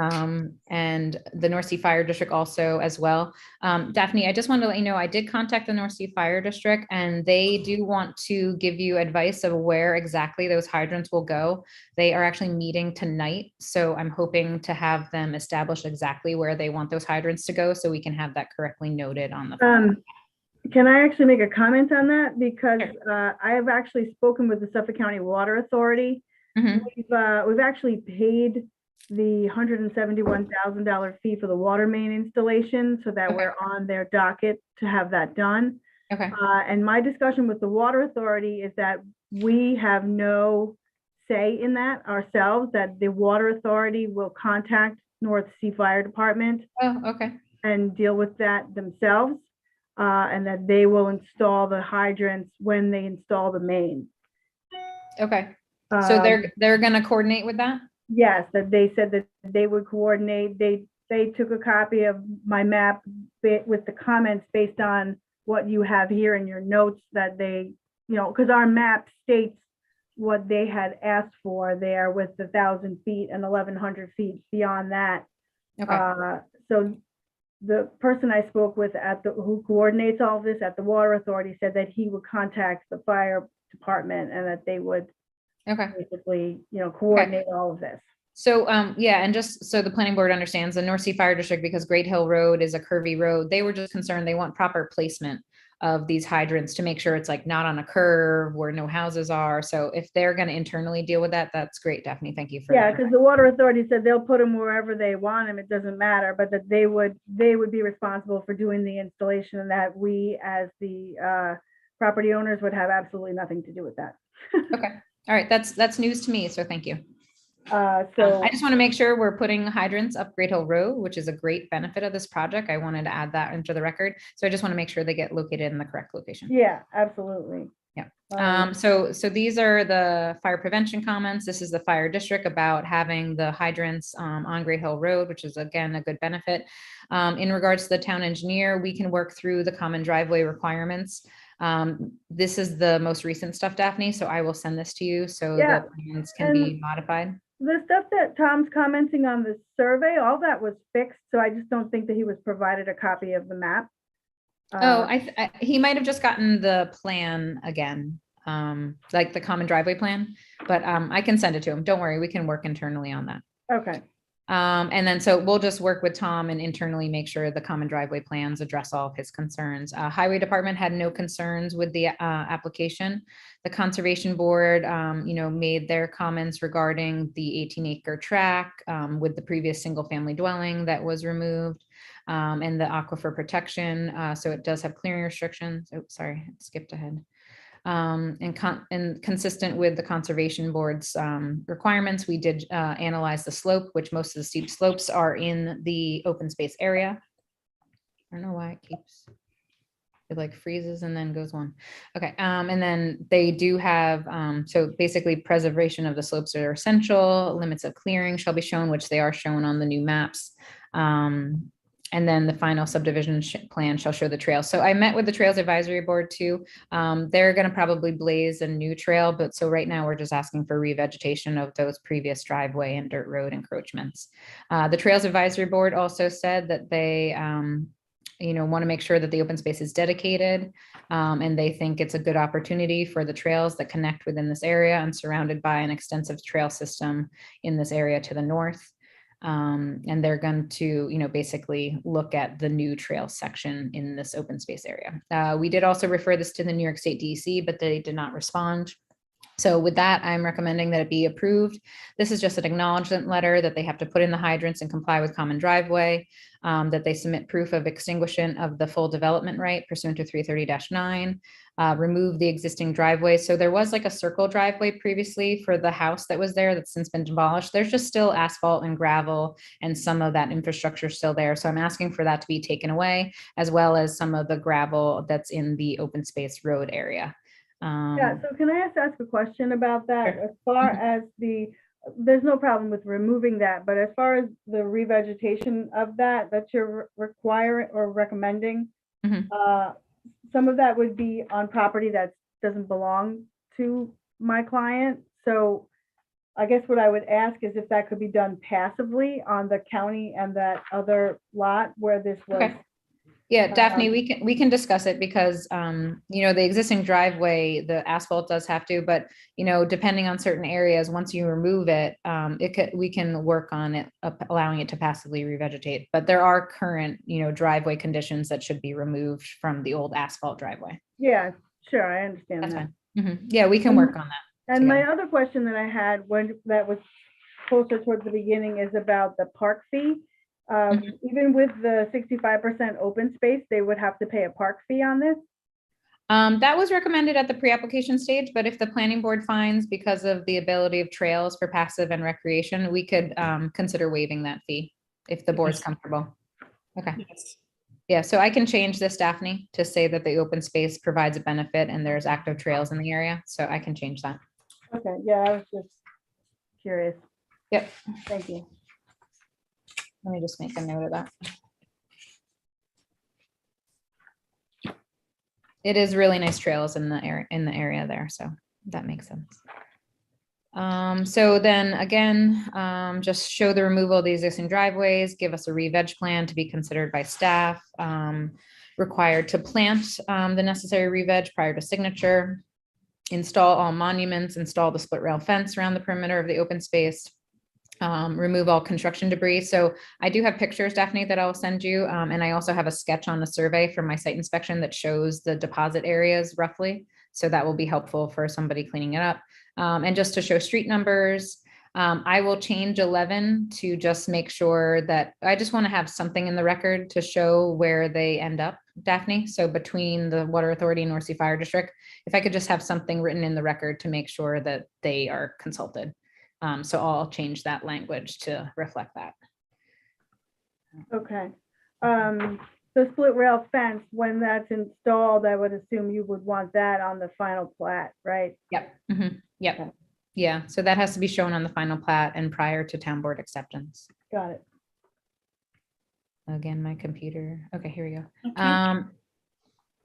And the North Sea Fire District also as well. Daphne, I just wanted to let you know, I did contact the North Sea Fire District, and they do want to give you advice of where exactly those hydrants will go. They are actually meeting tonight, so I'm hoping to have them establish exactly where they want those hydrants to go, so we can have that correctly noted on the file. Can I actually make a comment on that? Because I have actually spoken with the Suffolk County Water Authority. We've actually paid the $171,000 fee for the water main installation, so that we're on their docket to have that done. Okay. And my discussion with the water authority is that we have no say in that ourselves, that the water authority will contact North Sea Fire Department. Oh, okay. And deal with that themselves, and that they will install the hydrants when they install the main. Okay. So they're going to coordinate with that? Yes, that they said that they would coordinate. They took a copy of my map with the comments based on what you have here in your notes, that they, you know, because our map states what they had asked for there with the 1,000 feet and 1,100 feet beyond that. Okay. So the person I spoke with who coordinates all of this at the water authority said that he would contact the fire department and that they would basically, you know, coordinate all of this. So, yeah, and just so the planning board understands, the North Sea Fire District, because Great Hill Road is a curvy road, they were just concerned they want proper placement of these hydrants to make sure it's like not on a curve where no houses are. So if they're going to internally deal with that, that's great, Daphne. Thank you for that. Yeah, because the water authority said they'll put them wherever they want them. It doesn't matter, but that they would be responsible for doing the installation, and that we as the property owners would have absolutely nothing to do with that. Okay. All right. That's news to me. So thank you. So I just want to make sure we're putting hydrants up Great Hill Road, which is a great benefit of this project. I wanted to add that into the record. So I just want to make sure they get located in the correct location. Yeah, absolutely. So these are the fire prevention comments. This is the fire district about having the hydrants on Gray Hill Road, which is again a good benefit. In regards to the town engineer, we can work through the common driveway requirements. This is the most recent stuff, Daphne, so I will send this to you so Yeah, the plans can be modified. The stuff that Tom's commenting on the survey, all that was fixed, so I just don't think that he was provided a copy of the map. He might have just gotten the plan again, like the common driveway plan, but I can send it to him. Don't worry, we can work internally on that. Okay. And then so we'll just work with Tom and internally make sure the common driveway plans address all of his concerns. Highway Department had no concerns with the application. The Conservation Board, made their comments regarding the 18-acre tract with the previous single-family dwelling that was removed, and the aquifer protection. So it does have clearing restrictions. Oh, sorry, I skipped ahead. And consistent with the Conservation Board's requirements, we did analyze the slope, which most of the steep slopes are in the open space area. I don't know why it like freezes and then goes one. Okay, and then they do have, so basically preservation of the slopes are essential, limits of clearing shall be shown, which they are shown on the new maps. And then the final subdivision plan shall show the trails. So I met with the Trails Advisory Board too. They're going to probably blaze a new trail, but so right now we're just asking for revegetation of those previous driveway and dirt road encroachments. The Trails Advisory Board also said that they, want to make sure that the open space is dedicated, and they think it's a good opportunity for the trails that connect within this area and surrounded by an extensive trail system in this area to the north. And they're going to, basically look at the new trail section in this open space area. We did also refer this to the New York State DEC, but they did not respond. So with that, I'm recommending that it be approved. This is just an acknowledgement letter that they have to put in the hydrants and comply with common driveway, that they submit proof of extinguishment of the full development right pursuant to 330-9, remove the existing driveway. So there was like a circle driveway previously for the house that was there that's since been demolished. There's just still asphalt and gravel and some of that infrastructure still there. So I'm asking for that to be taken away, as well as some of the gravel that's in the open space road area. Yeah, so can I ask a question about that? As far as there's no problem with removing that, but as far as the revegetation of that you're requiring or recommending, some of that would be on property that doesn't belong to my client. So I guess what I would ask is if that could be done passively on the county and that other lot where this was. Okay. Yeah, Daphne, we can discuss it because, the existing driveway, the asphalt does have to, but, depending on certain areas, once you remove it, we can work on it, allowing it to passively revegetate. But there are current, driveway conditions that should be removed from the old asphalt driveway. Yeah, sure, I understand That's that. fine. Yeah, we can work on that. And my other question that I had that was closer towards the beginning is about the park fee. Even with the 65% open space, they would have to pay a park fee on this? That was recommended at the pre-application stage, but if the planning board finds because of the ability of trails for passive and recreation, we could consider waiving that fee if the board's comfortable. Okay. Yeah, so I can change this, Daphne, to say that the open space provides a benefit and there's active trails in the area. So I can change that. Okay, yeah, I was just curious. Yep. Thank you. Let me just make a note of that. It is really nice trails in the area there, so that makes sense. So then again, just show the removal of the existing driveways, give us a re-veg plan to be considered by staff, required to plant the necessary re-veg prior to signature, install all monuments, install the split rail fence around the perimeter of the open space, remove all construction debris. So I do have pictures, Daphne, that I'll send you. And I also have a sketch on the survey from my site inspection that shows the deposit areas roughly. So that will be helpful for somebody cleaning it up. And just to show street numbers, I will change 11 to just make sure that I just want to have something in the record to show where they end up, Daphne. So between the Water Authority and North Sea Fire District, if I could just have something written in the record to make sure that they are consulted. So I'll change that language to reflect that. Okay. the split rail fence, when that's installed, I would assume you would want that on the final plat, right? Yep. Yep. Yeah, so that has to be shown on the final plat and prior to town board acceptance. Got it. Again, my computer. Okay, here we go. Okay.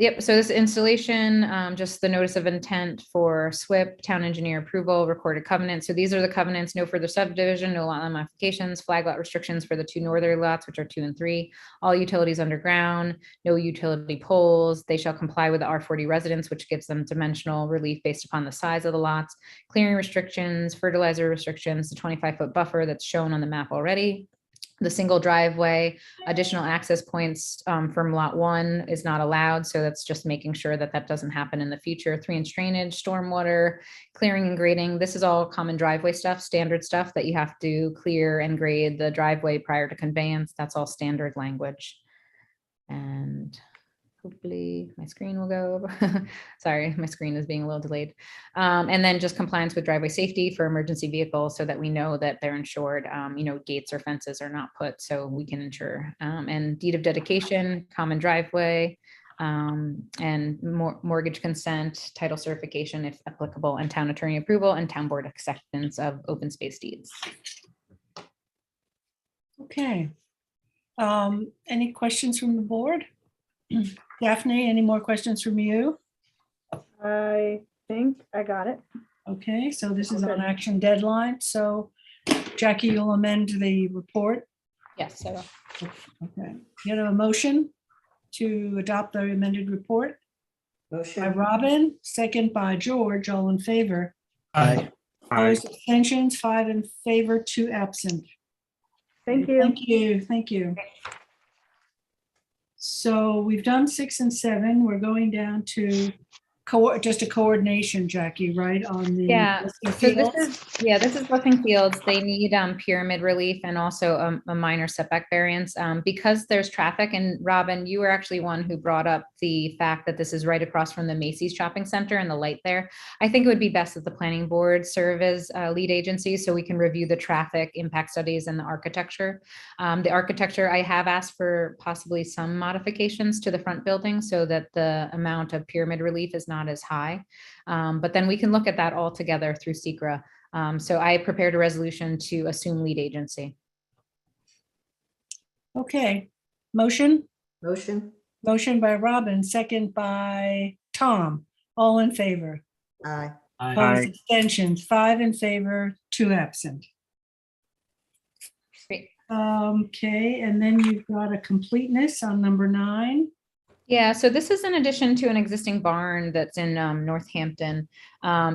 Yep, so this installation, just the notice of intent for SWIP, town engineer approval, recorded covenants. So these are the covenants: no further subdivision, no lot line modifications, flag lot restrictions for the 2 northerly lots, which are 2 and 3, all utilities underground, no utility poles. They shall comply with the R40 residence, which gives them dimensional relief based upon the size of the lots, clearing restrictions, fertilizer restrictions, the 25-foot buffer that's shown on the map already. The single driveway, additional access points from lot 1 is not allowed. So that's just making sure that that doesn't happen in the future. 3-inch drainage, stormwater, clearing and grading. This is all common driveway stuff, standard stuff that you have to clear and grade the driveway prior to conveyance. That's all standard language. And hopefully my screen will go. Sorry, my screen is being a little delayed. And then just compliance with driveway safety for emergency vehicles so that we know that they're insured. Gates or fences are not put so we can insure. And deed of dedication, common driveway, and mortgage consent, title certification if applicable, and town attorney approval and town board acceptance of open space deeds. Okay. Any questions from the board? Daphne, any more questions from you? I think I got it. Okay, so this is on Okay. action deadline. So Jackie, you'll amend the report. Yes, so Okay. You have a motion to adopt the amended report by Motion. Robin, second by George, all in favor. Aye. Opposed, abstentions, 5 in favor, 2 absent. Thank you. Thank you, thank you. So we've done 6 and 7. We're going down to just a coordination, Jackie, right, on the. Yeah, listing so this fields? is blessing fields. They need pyramid relief and also a minor setback variance because there's traffic. And Robin, you were actually one who brought up the fact that this is right across from the Macy's Shopping Center and the light there. I think it would be best that the planning board serve as lead agency so we can review the traffic impact studies and the architecture. The architecture, I have asked for possibly some modifications to the front building so that the amount of pyramid relief is not as high. But then we can look at that all together through SECRA. So I prepared a resolution to assume lead agency. Okay, motion? Motion. Motion by Robin, second by Tom. All in favor. Aye. Opposed, abstentions, 5 in favor, 2 absent. Great. Okay, and then you've got a completeness on number 9. Yeah, so this is in addition to an existing barn that's in Northampton.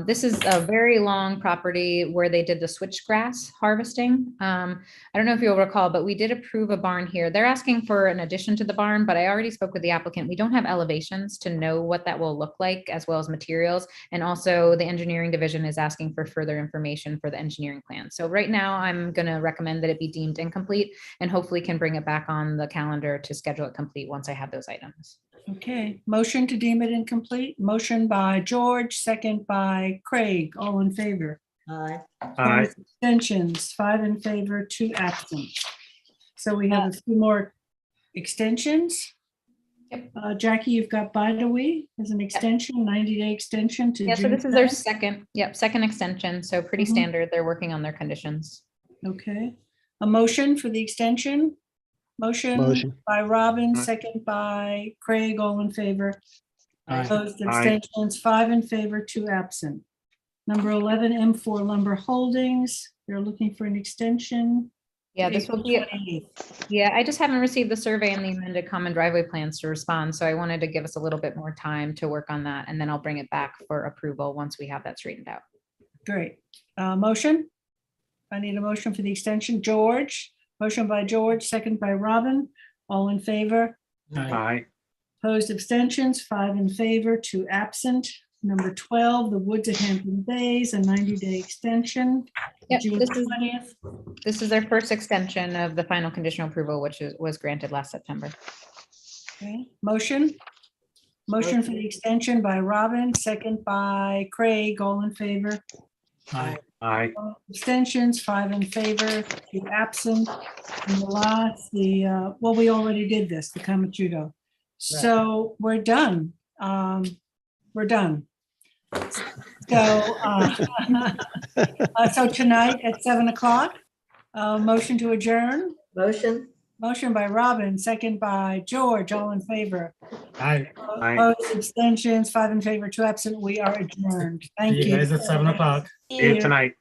This is a very long property where they did the switchgrass harvesting. I don't know if you'll recall, but we did approve a barn here. They're asking for an addition to the barn, but I already spoke with the applicant. We don't have elevations to know what that will look like, as well as materials. And also the engineering division is asking for further information for the engineering plan. So right now I'm going to recommend that it be deemed incomplete and hopefully can bring it back on the calendar to schedule it complete once I have those items. Okay, motion to deem it incomplete. Motion by George, second by Craig. All in favor. Aye. Opposed, abstentions, 5 in favor, 2 absent. So we have a few more extensions. Yep. Jackie, you've got Bidawee as an extension, 90-day extension to Yeah, so June this is their 10th. second extension. So pretty Mhm. standard. They're working on their conditions. Okay, a motion for the extension? Motion Motion. by Robin, second by Craig, all in favor. Aye. Opposed, abstentions, 5 in favor, 2 absent. Number 11, M4 Lumber Holdings, they're looking for an extension. Yeah, to this will April be, 28th. yeah, I just haven't received the survey and the amended common driveway plans to respond. So I wanted to give us a little bit more time to work on that. And then I'll bring it back for approval once we have that straightened out. Great. Motion? I need a motion for the extension. George, motion by George, second by Robin, all in favor. Aye. Opposed, abstentions, 5 in favor, 2 absent. Number 12, the Woods at Hampton Bays, a 90-day extension. Yep, June this is- 20th. This is their first extension of the final conditional approval, which was granted last September. Okay, motion? Motion for the extension by Robin, second by Craig, all in favor. Aye. Aye. Abstentions, 5 in favor, 2 absent. And the last, well, we already did this, the Kamachudo. So we're done. We're done. So, so tonight at 7 o'clock, motion to adjourn. Motion? Motion by Robin, second by George, all in favor. Aye. Aye. Opposed, abstentions, 5 in favor, 2 absent. We are adjourned. Thank See you you. guys at 7 o'clock. See you tonight.